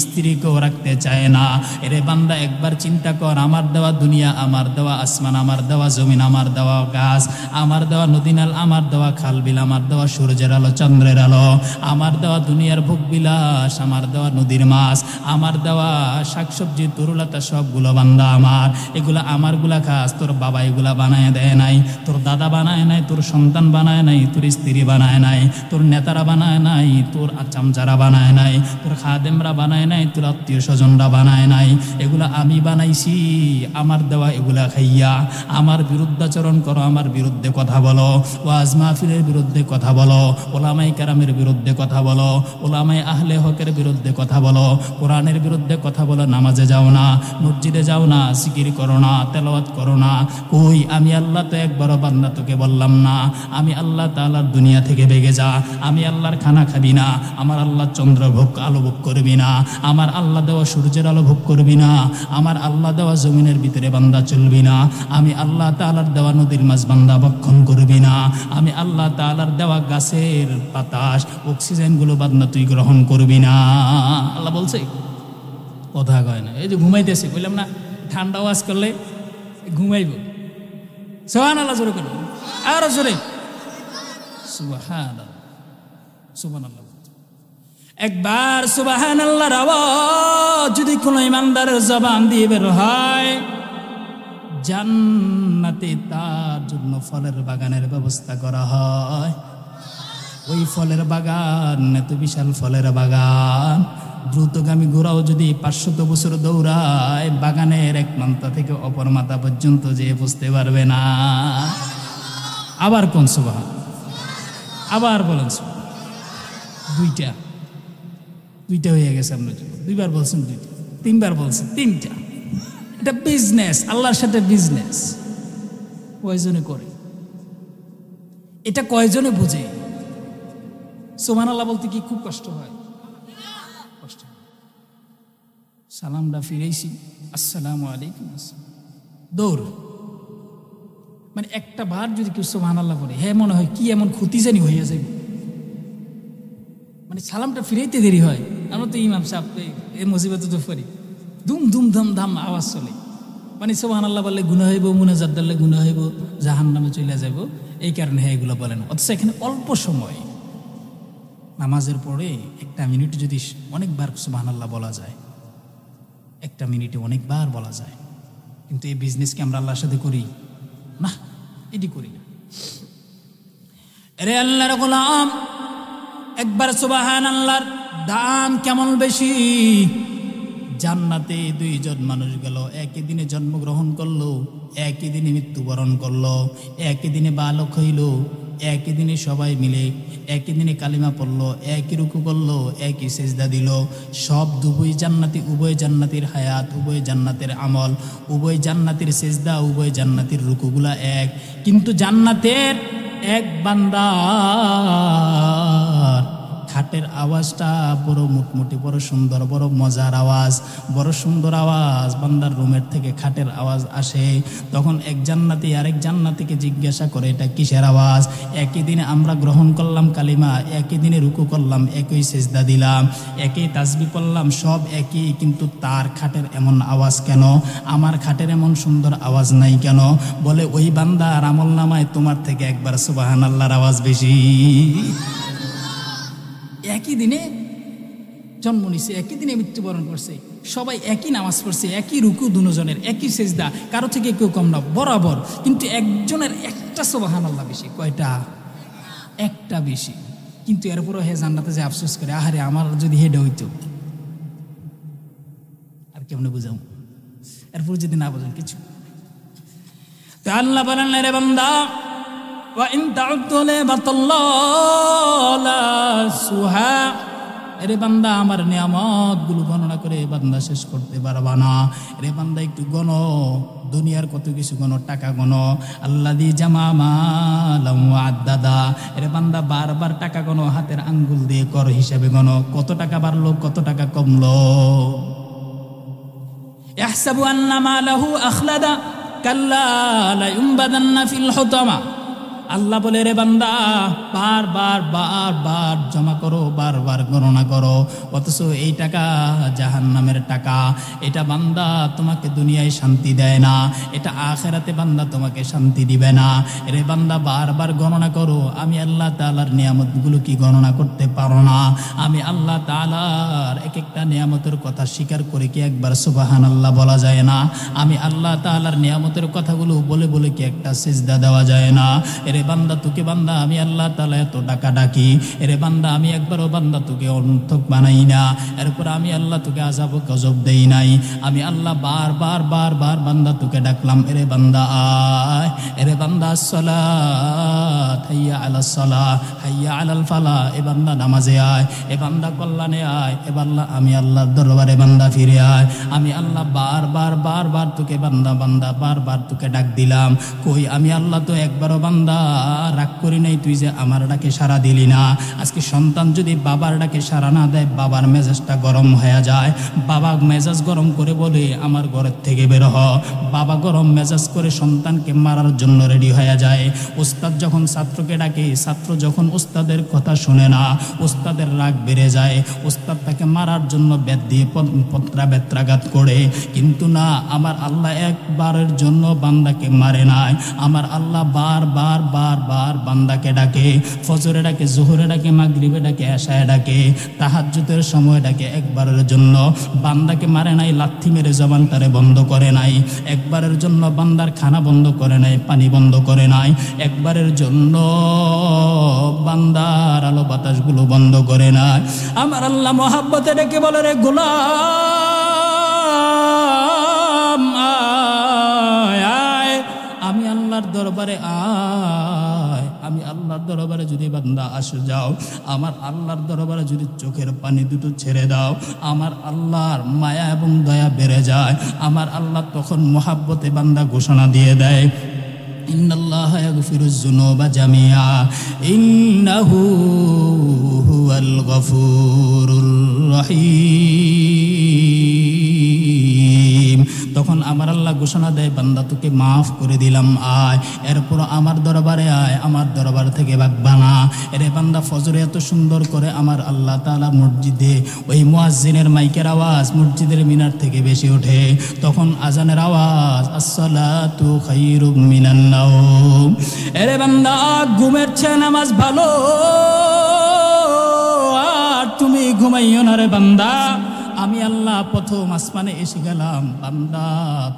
স্ত্রীকেও রাখতে চায় না। এরে বান্দা একবার চিন্তা কর, আমার দেওয়া দুনিয়া, আমার দেওয়া আসমান, আমার দেওয়া জমিন, আমার দেওয়া গাছ, আমার দেওয়া নদীনাল, আমার দেওয়া খাল বিল, আমার দেওয়া সূর্যের আলো চন্দ্রের আলো, আমার দেওয়া দুনিয়ার ভোগ বিলাস, আমার দেওয়া নদীর মাছ, আমার দেওয়া শাকসবজি তরুলতা, সবগুলো বান্দা আমার, এগুলা আমারগুলা খাস। তোর বাবা এগুলা বানায় দেয় নাই, তোর দাদা বানায় নাই, তোর সন্তান বানায় নাই, তোর স্ত্রী বানায় নাই, তোর নেতারা বানায় নাই, তোর চামচারা বানায় নাই, তোর খাদেমরা বানায় নাই, তোর আত্মীয় স্বজনরা বানায় নাই, এগুলা আমি বানাইছি। আমার দেওয়া এগুলা খাইয়া আমার বিরুদ্ধাচরণ করো, আমার বিরুদ্ধে কথা বলো, ওয়াজ মাহফিলের বিরুদ্ধে কথা বলো, ওলামায়ে কেরামের বিরুদ্ধে কথা বলো, ওলামায়ে আহলে হকের বিরুদ্ধে কথা বলো, কোরআনের বিরুদ্ধে কথা বলো, নামাজে যাও না, মসজিদে যাও না, জিকির করো না, তেলাওয়াত করো না। কই আমি আল্লাহ তো একবারও বান্দা তোকে বললাম না আমি আল্লাহ তাআলার দুনিয়া থেকে ভেগে যা, আমি আল্লাহর খানা খাবি না, আমার আল্লাহ চন্দ্র ভোগ আলো ভোগ করবি না, আমার আল্লাহ দেওয়া সূর্যের আলো ভোগ করবি না, আমার আল্লাহ দেওয়া জমিনের ভিতরে বান্দা চলবি না, আমি আল্লাহ তাআলার দেওয়া নদীর মাছ বান্দা ভক্ষণ করবি না, আমি আল্লাহ তাআলার দেওয়া গাছের বাতাস অক্সিজেনগুলো বান্দা তুই গ্রহণ করবি না। আল্লাহ বলছে, কথা কয় না। এই যে ঘুমাইতেছে, বললাম না ঠান্ডা ওয়াজ করলে ঘুমাইব। সুবহানাল্লাহ জোরে করো, আরো জোরে সুবহানাল্লাহ, সুবহানাল্লাহ। একবার সুবহানাল্লাহর আওয়াজ যদি কোনো ইমানদারের জবান দিয়ে বের হয়, জান্নাতে তার জন্য ফলের বাগানের ব্যবস্থা করা হয়। ওই ফলের বাগান এত বিশাল ফলের বাগান, দ্রুতগামী ঘোড়াও যদি 500 বছর দৌড়ায়, বাগানের এক মাথা থেকে অপর মাথা পর্যন্ত যেয়ে বুঝতে পারবে না। আবার কোন সুবহান, আবার বলেন দুইটা হয়ে গেছে আপনার জন্য। দুইবার বলছেন দুইটা, তিনবার বলছেন তিনটা। এটা বিজনেস, আল্লাহর সাথে বিজনেস। কয়জনে করে এটা? কয়জনে বুঝে? সুবহানাল্লাহ বলতে কি খুব কষ্ট হয়? কষ্ট। সালামটা ফিরেছি, আসসালামু আলাইকুম, দৌড়। মানে একটা বার যদি কেউ সুবহানাল্লাহ বলে, হ্যাঁ মনে হয় কি এমন ক্ষতি জানি হইয়া যাবে, মানে সালামটা ফিরাইতে দেরি হয়। আমরা তো ইমাম সাহেব এই মুসিবতে তো পড়ি, ধুম ধুম ধাম ধাম আওয়াজ চলে, মানে সুবহানাল্লাহ বললে গুনাহ হইব, মুনাজাত দিলে গুনাহ হইব, জাহান্নামে চলে যাব, এই কারণে হ্যাঁ এগুলো বলে না। অথচ এখানে অল্প সময় নামাজের পরে 1 মিনিট যদি অনেকবার সুবহানাল্লাহ বলা যায়, 1 মিনিটে অনেকবার বলা যায়, কিন্তু এই বিজনেস কি আমরা আল্লাহর সাথে করি? না, এটি করি না। আরে আল্লাহর গোলাম, একবার সুবহানাল্লাহর দাম কেমন বেশি। জান্নাতে 2 জন মানুষ গেল, একই দিনে জন্মগ্রহণ করলো, একই দিনে মৃত্যুবরণ করলো, একই দিনে বালক হইল, একই দিনে সবাই মিলে একই দিনে কালিমা পড়লো, একই রুকু করলো, একই সেজদা দিল। সব দুই জান্নাতি, উভয় জান্নাতির হায়াত, উভয় জান্নাতের আমল, উভয় জান্নাতির সেজদা, উভয় জান্নাতির রুকুগুলা এক। কিন্তু জান্নাতের এক বান্দার খাটের আওয়াজটা বড় মুটমুটি, বড় সুন্দর, বড় মজার আওয়াজ, বড় সুন্দর আওয়াজ। বান্দার রুমের থেকে খাটের আওয়াজ আসে। তখন এক জান্নাতি আরেক জান্নাতিকে জিজ্ঞাসা করে, এটা কিসের আওয়াজ? একই দিনে আমরা গ্রহণ করলাম কালিমা, একই দিনে রুকু করলাম, একই সেজদা দিলাম, একই তাসবিহ পড়লাম, সব একই, কিন্তু তার খাটের এমন আওয়াজ কেন? আমার খাটের এমন সুন্দর আওয়াজ নাই কেন? বলে, ওই বান্দার আমল নামায় তোমার থেকে একবার সুবহানাল্লাহর আওয়াজ বেশি। একই দিনে জন্ম নিছে, একই দিনে মৃত্যুবরণ করছে, সবাই একই নামাজ পড়ছে, একই রুকু দুজনের, একই সেজদা, কারো থেকে কেউ কম না, বরাবর। কিন্তু একজনের একটা সুবহানাল্লাহ বেশি। কয়টা? একটা বেশি। কিন্তু এরপরও হে জান্নাতে যে আফসোস করে, আহারে আমার যদি হেডে হইতো। আর কেমনে বুঝাও? এরপর যদি না বোঝেন কিছু, তো আল্লাহ বলেন, রে বান্দা, وَإِن تَعُدُّوا نِعْمَةَ اللَّهِ لَا تُحْصُوهَا, এরে বান্দা আমার নিয়ামতগুলো গণনা করে বান্দা শেষ করতে পারবা না। এরে বান্দা একটু গণো, দুনিয়ার কত কিছু গণো, টাকা গণো। আল্লাযী জামা মালাম ওয়া আদ্দাদা। এরে বান্দা বারবার টাকা গণো, হাতের আঙ্গুল দিয়ে কর হিসাবে গণো, কত টাকা বাড়লো, কত টাকা কমলো। ইয়াহসাবু আন্না মালাহু আখলাদা কাল্লা লা ইউনবাদান্না ফিল হুতামা। আল্লাহ বলে রে বান্দা বারবার জমা করো, বারবার গণনা করো, অথচ এই টাকা জাহান্নামের টাকা। এটা বান্দা তোমাকে দুনিয়ায় শান্তি দেয় না, এটা আখিরাতে বান্দা তোমাকে শান্তি দিবে না। রে বান্দা বারবার গণনা করো। আমি আল্লাহ তাআলার নিয়ামতগুলো কি গণনা করতে পারো না? আমি আল্লাহ তাআলার এক একটা নিয়ামতের কথা স্বীকার করে কি একবার সুবহানাল্লাহ বলা যায় না? আমি আল্লাহ তাআলার নিয়ামতের কথাগুলো বলে বলে কি একটা সিজদা দেওয়া যায় না? এরে বান্দা তোকে বান্দা আমি আল্লাহ তাআলা এত ডাকা ডাকি, এরে বান্দা আমি একবারও বান্দা তোকে অনর্থক বানাই না, এরপর আমি আল্লাহ তোকে আযাব গজব দেই নাই। আমি আল্লাহ বারবার বান্দা তোকে ডাকলাম, এরে বান্দা আয়, এরে বান্দা সালাত হাইয়া আলাস সালাহ হাইয়া আলাল ফালাহ। এ বান্দা নামাজে আয়, এ বান্দা কল্যাণে আয়, এ বান্দা আমি আল্লাহর দরবারে বান্দা ফিরে আয়। আমি আল্লাহ বারবার তোকে বান্দা বারবার তোকে ডাক দিলাম। কই আমি আল্লাহ তো একবারও বান্দা রাগ করি নাই, তুই যে আমার ডাকে সাড়া দিলি না। আজকে সন্তান যদি বাবার ডাকে সাড়া না দেয়, বাবার মেজাজটা গরম হয়ে যায়। বাবা মেজাজ গরম করে বলে আমার ঘরের থেকে বের হ। বাবা গরম মেজাজ করে সন্তানকে মারার জন্য রেডি হয়ে যায়। উস্তাদ যখন ছাত্রকে ডাকে, ছাত্র যখন উস্তাদের কথা শুনে না, উস্তাদের রাগ বেড়ে যায়। উস্তাদ তাকে মারার জন্য বেত দিয়ে বেত্রাঘাত করে, কিন্তু না, আমার আল্লাহ একবারের জন্য বান্দাকে মারে নাই। আমার আল্লাহ বারবার বান্দাকে ডাকে, ফজরে ডাকে, জোহরে ডাকে, মাগরিবে ডাকে, এশায় ডাকে, তাহাজ্জুদের সময় ডাকে। একবারের জন্য বান্দাকে মারে নাই, লাথি মেরে জবানটারে বন্ধ করে নাই। একবারের জন্য বান্দার খানা বন্ধ করে নাই, পানি বন্ধ করে নাই। একবারের জন্য বান্দার আলো বাতাসগুলো বন্ধ করে নাই। আমার আল্লাহ মহাব্বতে ডেকে বলে, রে গোলাম আয়, আমি আল্লাহর দরবারে আয়। আমি আল্লাহর দরবারে যদি বান্দা আসে যাও, আমার আল্লাহর দরবারে যদি চোখের পানি দুটো ছেড়ে দাও, আমার আল্লাহর মায়া এবং দয়া বেড়ে যায়। আমার আল্লাহ তখন মহাব্বতে বান্দা ঘোষণা দিয়ে দেয়, ইন্নাল্লাহা ইয়াগফিরুয যুনুবা জামিআ ইন্নাহু হুয়াল গফুরুর রহিম। তখন আমার আল্লাহ ঘোষণা দেয়, বান্দা তোকে মাফ করে দিলাম, আয়। এরপর আমার দরবারে আয়, আমার দরবার থেকে ভাগবা না। এরে বান্দা ফজরে এত সুন্দর করে আমার আল্লাহ তাআলা মসজিদে ওই মুয়াজ্জিনের মাইকের আওয়াজ মসজিদের মিনার থেকে বেশি ওঠে। তখন আজানের আওয়াজ, আসসালাতু খায়রুম মিনান নাওম। এরে বান্দা ঘুমের চেয়ে নামাজ ভালো, আর তুমি ঘুমাইও না রে বান্দা। আমি আল্লাহ প্রথম আসমানে এসে গেলাম, বান্দা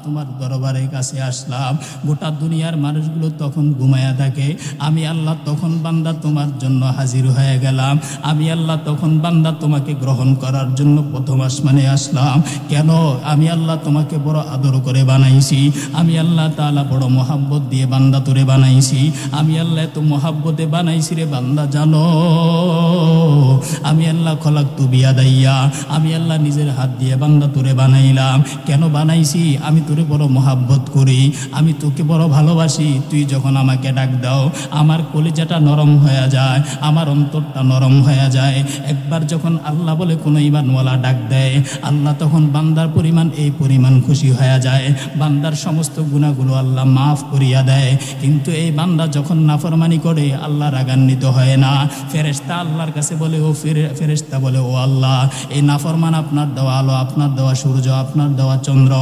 তোমার দরবারের কাছে আসলাম। গোটা দুনিয়ার মানুষগুলো তখন ঘুমায়া থাকে, আমি আল্লাহ তখন বান্দা তোমার জন্য হাজির হয়ে গেলাম। আমি আল্লাহ তখন বান্দা তোমাকে গ্রহণ করার জন্য প্রথম আসমানে আসলাম। কেন? আমি আল্লাহ তোমাকে বড় আদর করে বানাইছি। আমি আল্লাহ তাআলা বড় মোহাব্বত দিয়ে বান্দা তোরে বানাইছি। আমি আল্লাহ এত মোহাব্বতে বানাইছি রে বান্দা, জানো আমি আল্লাহ খলাকতু বিয়াদাইয়া, আমি আল্লাহ নিজের হাত দিয়ে বান্দা তোরে বানাইলাম। কেন বানাইছি? আমি তোরে বড় মোহাব্বত করি, আমি তোকে বড় ভালোবাসি। তুই যখন আমাকে ডাক দাও, আমার কলিজাটা নরম হয়ে যায়, আমার অন্তরটা নরম হয়ে যায়। একবার যখন আল্লাহ বলে কোনো ঈমানওয়ালা ডাক দেয়, আল্লাহ তখন বান্দার পরিমাণ এই পরিমাণ খুশি হয়ে যায়, বান্দার সমস্ত গুনাহগুলো আল্লাহ মাফ করিয়া দেয়। কিন্তু এই বান্দা যখন নাফরমানি করে, আল্লাহ রাগান্বিত হয় না। ফেরেশতা আল্লাহর কাছে বলে, ও ফেরেশতা বলে, ও আল্লাহ, এই নাফরমান আপনার দেওয়া আলো, আপনার দেওয়া সূর্য, আপনার দেওয়া চন্দ্র,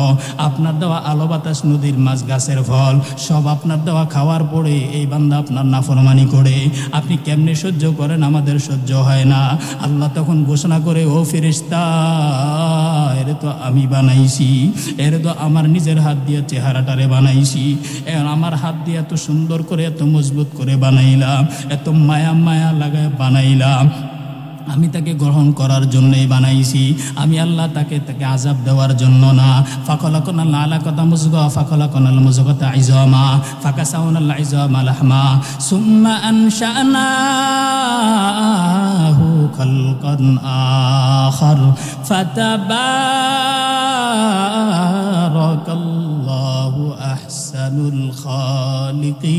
আপনার দেওয়া আলো বাতাস, নদীর মাছ, গাছের ফল, সব আপনার দেওয়া খাওয়ার পরে এই বান্দা আপনার নাফরমানি করে, আপনি কেমনে সহ্য করেন? আমাদের সহ্য হয় না। আল্লাহ তখন ঘোষণা করে, ও ফেরেশতা, এর তো আমি বানাইছি, এর তো আমার নিজের হাত দিয়ে চেহারাটারে বানাইছি, আমার হাত দিয়ে এত সুন্দর করে এত মজবুত করে বানাইলাম, এত মায়া লাগায় বানাইলাম। আমি তাকে গ্রহণ করার জন্যই বানাইছি। আমি আল্লাহ তাকে আযাব দেওয়ার জন্য না। ফাখলাকনাল আলাকাতা মুযগা ফাখলাকনাল মুযগাতা ইযামা ফাকাসাউনাল ইযামা লাহমা সুম্মা আনশানাহু খালকান আখার ফাতাবারাকাল্লাহু আহসানুল খালিকিন।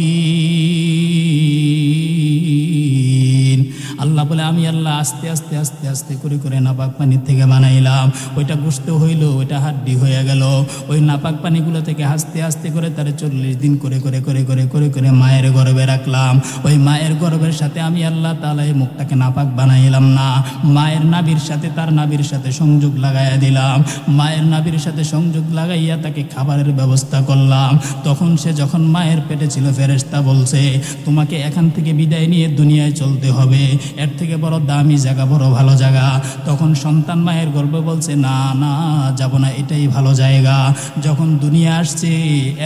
আল্লাহ বলে আমি আল্লাহ আস্তে আস্তে আস্তে আস্তে করে করে নাপাক পানির থেকে বানাইলাম। ওইটা গোশত হইল, ওইটা হাড্ডি হয়ে গেল। ওই নাপাক পানিগুলো থেকে আস্তে আস্তে করে তারে 40 দিন করে করে করে করে করে করে মায়ের গর্ভে রাখলাম। ওই মায়ের গর্ভের সাথে আমি আল্লাহ তাআলা এই মুখটাকে নাপাক বানাইলাম না, মায়ের নাভির সাথে তার নাভির সাথে সংযোগ লাগাইয়া দিলাম। মায়ের নাভির সাথে সংযোগ লাগাইয়া তাকে খাবারের ব্যবস্থা করলাম। তখন সে যখন মায়ের পেটে ছিল, ফেরেশতা বলছে তোমাকে এখান থেকে বিদায় নিয়ে দুনিয়ায় চলতে হবে, এর থেকে বড় দামি জায়গা, বড় ভালো জায়গা। তখন সন্তান মায়ের গর্ভে বলছে না না যাব না, এটাই ভালো জায়গা। যখন দুনিয়া আসছে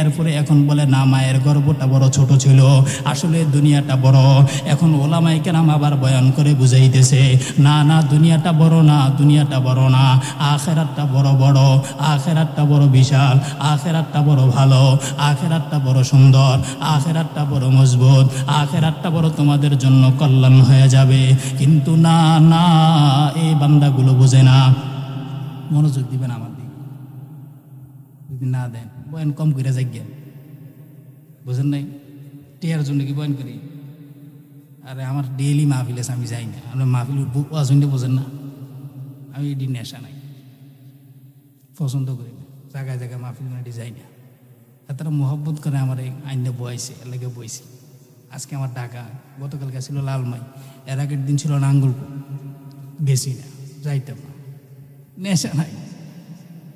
এরপরে এখন বলে না মায়ের গর্ভটা বড় ছোট ছিল, আসলে দুনিয়াটা বড়। এখন ওলামায়ে কেরাম আবার বয়ান করে বুঝাইতেছে না না দুনিয়াটা বড় না, দুনিয়াটা বড় না, আখিরাতটা বড় বড়, আখিরাতটা বড় বিশাল, আখিরাতটা বড় ভালো, আখিরাতটা বড় সুন্দর, আখিরাতটা বড় মজবুত, আখিরাতটা বড় তোমাদের জন্য কল্যাণ হয়ে যাবে। কিন্তু না না এই বান্দাগুলো বোঝে না। মনোযোগ দিবেন আমার দিকে, যদি না দেন বয়ান কম করে যাইয়েন, বুঝেন নাই? টিয়ার জন্য কি বয়ান করি? আরে আমার ডেইলি মাহফিল আছে, আমি যাই না। আমরা মাহফিল শুনতে বোঝেন না? আমি এটি নেশা নাই, পছন্দ করি না, জায়গায় জায়গায় মাহফিল মানে যাই না। তারা মোহব্বত করে আমার এই আইনে বয়াইছে, এলাকে বইছে। আজকে আমার ঢাকা, গতকালকে ছিল লালমাই, এর আগের দিন ছিল নাঙ্গলকো। গেছি না, যাইতাম না, নেশা নাই।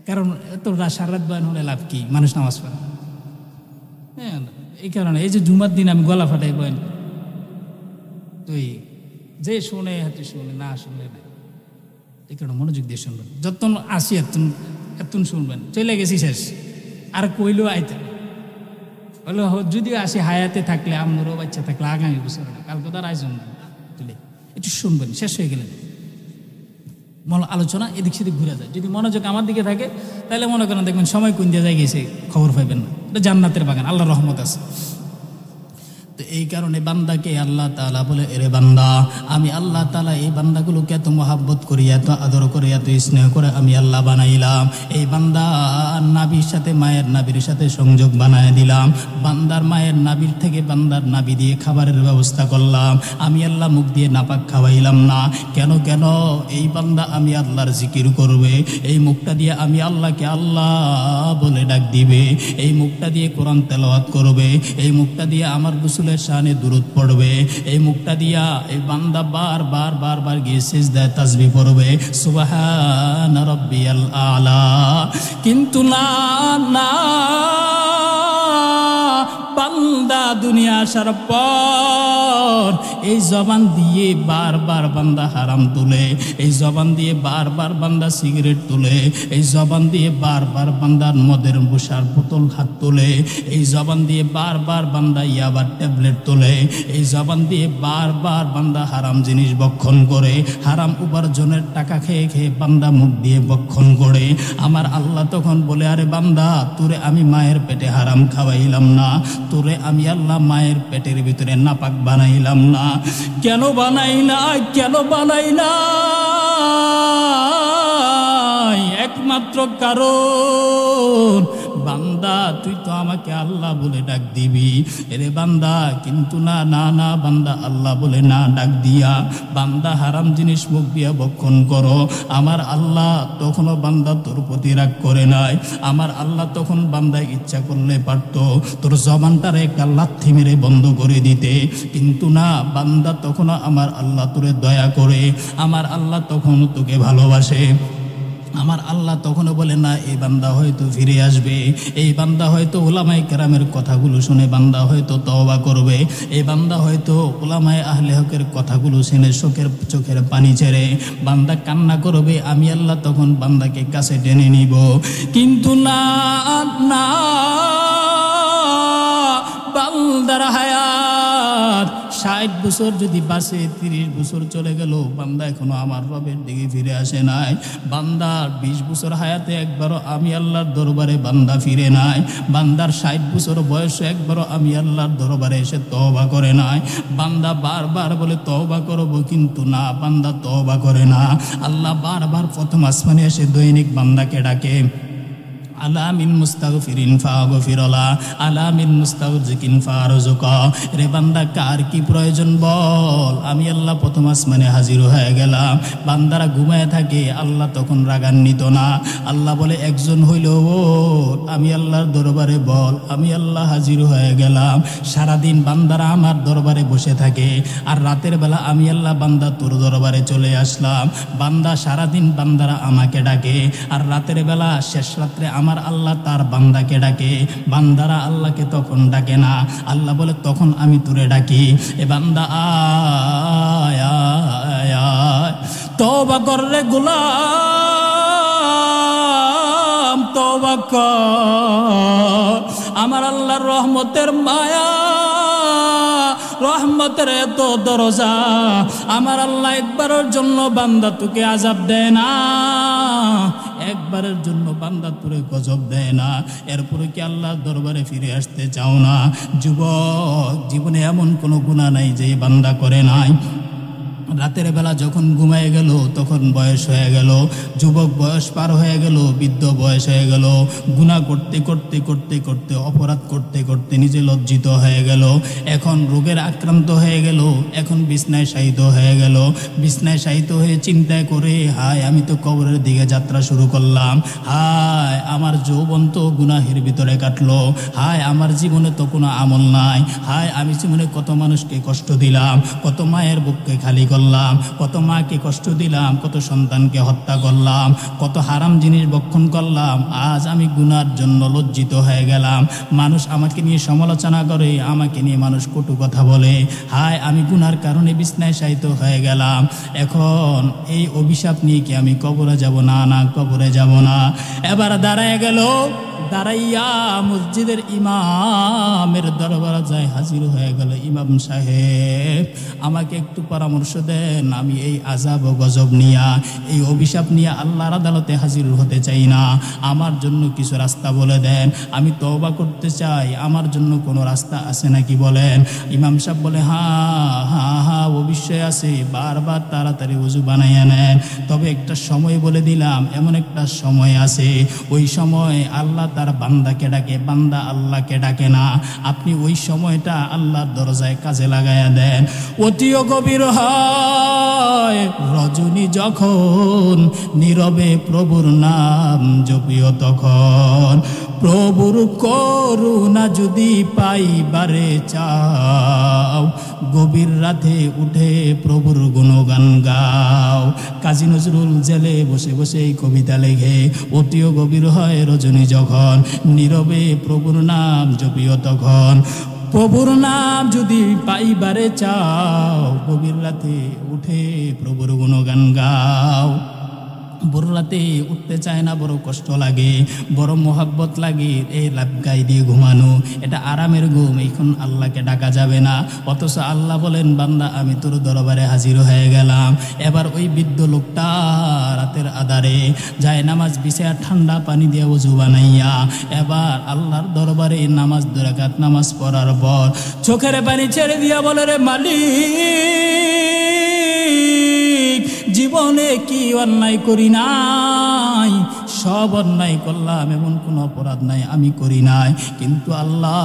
কারণ এত সারা রাত বয়ান হলে লাভ কি? মানুষ নামাজ পড়ে। হ্যাঁ, এই কারণে এই যে জুমার দিন আমি গলা ফাটাই বয়ান, তুই যে শোনে হাতে শোনে, না শুনলে নাই। এই কারণে মনোযোগ দিয়ে শুনবেন, যতন আসি এতন শুনবেন। চলে গেছি শেষ, আর কইলেও আইতে বললো যদিও আসি হায়াতে থাকলে, আমরাও বাচ্চা থাকলে আগামী বছর না, কালকে তার আয়োজন তুলে একটু শুনবেন। শেষ হয়ে গেলেন আলোচনা এদিক সেদিক ঘুরে যায়। যদি মনোযোগ আমার দিকে থাকে তাহলে মনে করেন দেখবেন সময় কোন দিয়ে যায় গেছে খবর পাইবেন না। এটা জান্নাতের বাগান, আল্লাহর রহমত আছে। তো এই কারণে বান্দাকে আল্লাহ তাআলা বলে এরে বান্দা, আমি আল্লাহ তাআলা এই বান্দাগুলোকে এত মহাব্বত করি, এত আদর করে, এত স্নেহ করে আমি আল্লাহ বানাইলাম। এই বান্দা নাবির সাথে, মায়ের নাবির সাথে সংযোগ বানায় দিলাম। বান্দার মায়ের নাবির থেকে বান্দার নাবি দিয়ে খাবারের ব্যবস্থা করলাম। আমি আল্লাহ মুখ দিয়ে নাপাক খাওয়াইলাম না। কেন কেন? এই বান্দা আমি আল্লাহর জিকির করবে, এই মুখটা দিয়ে আমি আল্লাহকে আল্লাহ বলে ডাক দিবে, এই মুখটা দিয়ে কোরআন তেলাওয়াত করবে, এই মুখটা দিয়ে আমার রাসূলের শানে দুরূদ পড়বে, এই মুখটা দিয়া এই বান্দা বার গিয়ে সিজদায় তাসবিহ পড়বে, সুবহান রাব্বিয়াল আলা। কিন্তু না না, বান্দা দুনিয়া আসার পর এই জবান দিয়ে বারবার বান্দা হারাম তুলে, এই জবান দিয়ে বারবার বান্দা সিগারেট তুলে, এই জবান দিয়ে বারবার বান্দা মদের বসার বোতল হাত তোলে, এই জবান দিয়ে বারবার বান্দা ইয়াবার ট্যাবলেট তোলে, এই জবান দিয়ে বারবার বান্দা হারাম জিনিস ভক্ষণ করে, হারাম উপার্জনের টাকা খেয়ে খেয়ে বান্দা মুখ দিয়ে ভক্ষণ করে। আমার আল্লাহ তখন বলে, আরে বান্দা, তোরে আমি মায়ের পেটে হারাম খাওয়াইলাম না, তোরে আমি আল্লাহ মায়ের পেটের ভিতরে নাপাক বানাইলাম না। কেন বানাই না? কেন বানাই না? একমাত্র কারণ, বান্দা তুই তো আমাকে আল্লাহ বলে ডাক দিবি, এরে বান্দা। কিন্তু না না না, বান্দা আল্লাহ বলে না ডাক দিয়া বান্দা হারাম জিনিস মুখ দিয়া ভক্ষণ করো। আমার আল্লাহ তখনও বান্দা তোর প্রতি রাগ করে নাই। আমার আল্লাহ তখন বান্দা ইচ্ছা করলে পারত তোর জবানটারে একটা লাথি মেরে বন্ধ করে দিতে, কিন্তু না, বান্দা তখনও আমার আল্লাহ তোরে দয়া করে, আমার আল্লাহ তখনও তোকে ভালোবাসে। আমার আল্লাহ তখনও বলে না, এই বান্দা হয়তো ফিরে আসবে, এই বান্দা হয়তো উলামায়ে কেরামের কথাগুলো শুনে বান্দা হয়তো তওবা করবে, এই বান্দা হয়তো উলামায়ে আহলে হকের কথাগুলো শুনে চোখের পানি ছেড়ে বান্দা কান্না করবে। আমি আল্লাহ তখন বান্দাকে কাছে টেনে নিব। কিন্তু না না, বান্দার হায়াত 60 বছর যদি বাঁচে, 30 বছর চলে গেল, বান্দা এখনো আমার রবের দিকে ফিরে আসে নাই। বান্দার 20 বছর হায়াতে একবারও আমি আল্লাহর দরবারে বান্দা ফিরে নাই। বান্দার 60 বছর বয়সে একবারও আমি আল্লাহর দরবারে এসে তওবা করে নাই। বান্দা বারবার বলে তওবা করব, কিন্তু না, বান্দা তওবা করে না। আল্লাহ বারবার প্রথম আসমানে এসে দৈনিক বান্দাকে ডাকে, আলা মিন মুস্তাগফিরিন ফাগফিরলা, আলা মিন মুস্তাগজিকিন ফারজুকা। রে বান্দা, কার কি প্রয়োজন বল। আমি আল্লাহ প্রথম আসমানে হাজির হয়ে গেলাম। বান্দারা ঘুমায় থাকে, আল্লাহ তখন রাগান্বিত না। আল্লাহ বলে, একজন হইল ও, আমি আল্লাহর দরবারে বল, আমি আল্লাহ হাজির হয়ে গেলাম। সারাদিন বান্দারা আমার দরবারে বসে থাকে, আর রাতের বেলা আমি আল্লাহ বান্দা তোর দরবারে চলে আসলাম। বান্দা সারাদিন বান্দারা আমাকে ডাকে, আর রাতের বেলা শেষ রাত্রে আমার আল্লাহ তার বান্দাকে ডাকে। বান্দারা আল্লাহকে তখন ডাকে না। আল্লাহ বলে, তখন আমি তোরে ডাকি, এ বান্দা আয় আয় আয়, তওবা কর রে গোলাম, তওবা কর। আমার আল্লাহর রহমতের মায়া, রহমতের এত দরজা, আমার আল্লাহ একবারের জন্য বান্দা তোকে আযাব দেয় না, একবারের জন্য বান্দা তোরে গজব দেয় না। এরপরে কি আল্লাহর দরবারে ফিরে আসতে চাও না? যুবক, জীবনে এমন কোনো গুনাহ নাই যে বান্দা করে নাই। রাতের বেলা যখন ঘুমায় গেল তখন বয়স হয়ে গেল, যুবক বয়স পার হয়ে গেল, বৃদ্ধ বয়স হয়ে গেল। গুনাহ করতে করতে করতে করতে, অপরাধ করতে করতে নিজে লজ্জিত হয়ে গেল। এখন রোগের আক্রান্ত হয়ে গেল, এখন বিছনায় শায়িত হয়ে গেল। বিছনায় শায়িত হয়ে চিন্তায় করে, হায় আমি তো কবরের দিকে যাত্রা শুরু করলাম, হায় আমার যৌবন তো গুনাহের ভিতরে কাটলো, হায় আমার জীবনে তো কোনো আমল নাই, হায় আমি জীবনে কত মানুষকে কষ্ট দিলাম, কত মায়ের বুককে খালি করলাম, কত মাকে কষ্ট দিলাম, কত সন্তানকে হত্যা করলাম, কত হারাম জিনিস ভক্ষণ করলাম। আজ আমি গুনার জন্য লজ্জিত হয়ে গেলাম। মানুষ আমাকে নিয়ে সমালোচনা করে, আমাকে নিয়ে মানুষ কটু কথা বলে, হায় আমি গুনার কারণে বিছনায় শায়িত হয়ে গেলাম। এখন এই অভিশাপ নিয়ে কি আমি কবরে যাব? না, না, কবরে যাব না। এবার দাঁড়ায় গেল, দাঁড়াইয়া মসজিদের ইমামের দরবারে যায়, হাজির হয়ে গেল। ইমাম সাহেব, আমাকে একটু পরামর্শ দেন, আমি এই আযাব ও গজব নিয়া, এই অভিশাপ নিয়ে আল্লাহর আদালতে হাজির হতে চাই না, আমার জন্য কিছু রাস্তা বলে দেন, আমি তওবা করতে চাই, আমার জন্য কোনো রাস্তা আছে নাকি বলেন। ইমাম সাহেব বলে, হ্যাঁ হ্যাঁ হ্যাঁ, অবশ্যই আছে, বারবার তাড়াতাড়ি ওযু বানাইয়া নেন, তবে একটা সময় বলে দিলাম, এমন একটা সময় আছে, ওই সময় আল্লাহ তার বান্দাকে ডাকে, বান্দা আল্লাহকে ডাকে না। আপনি ওই সময়টা আল্লাহর দরজায় কাজে লাগায়া দেন। অতিও গভীর হয় রজনী যখন, নীরবে প্রভুর নাম জপিও তখন, প্রভুর করুণা যদি পাইবারে চাও, গভীর রাতে উঠে প্রভুর গুণগান গাও। কাজী নজরুল জেলে বসে বসে এই কবিতা লেখে, অতিও গভীর হয় রজনী যখন, নীরবে প্রভুর নাম জপিও তখন, প্রভুর নাম যদি পাইবারে চাও, গভীর রাতে উঠে প্রভুর গুণগান গাও। বড় রাতে উঠতে চায় না, বড় কষ্ট লাগে, বড় মোহাব্বত লাগে, এই লাভ গাই দিয়ে ঘুমানো, এটা আরামের ঘুম, এখন আল্লাহকে ডাকা যাবে না। অথচ আল্লাহ বলেন, বান্দা আমি তোর দরবারে হাজির হয়ে গেলাম। এবার ওই বৃদ্ধ লোকটা রাতের আধারে যায় নামাজ বিছায়া, ঠান্ডা পানি দিয়ে ওযু বানাইয়া, এবার আল্লাহর দরবারে নামাজ 2 রাকাত নামাজ পড়ার পর চোখের পানি ছেড়ে দিয়া বলে, রে মালিক, জীবনে কি অন্যায় করি নাই? সব অন্যায় করলাম, এমন কোনো অপরাধ নাই আমি করি নাই, কিন্তু আল্লাহ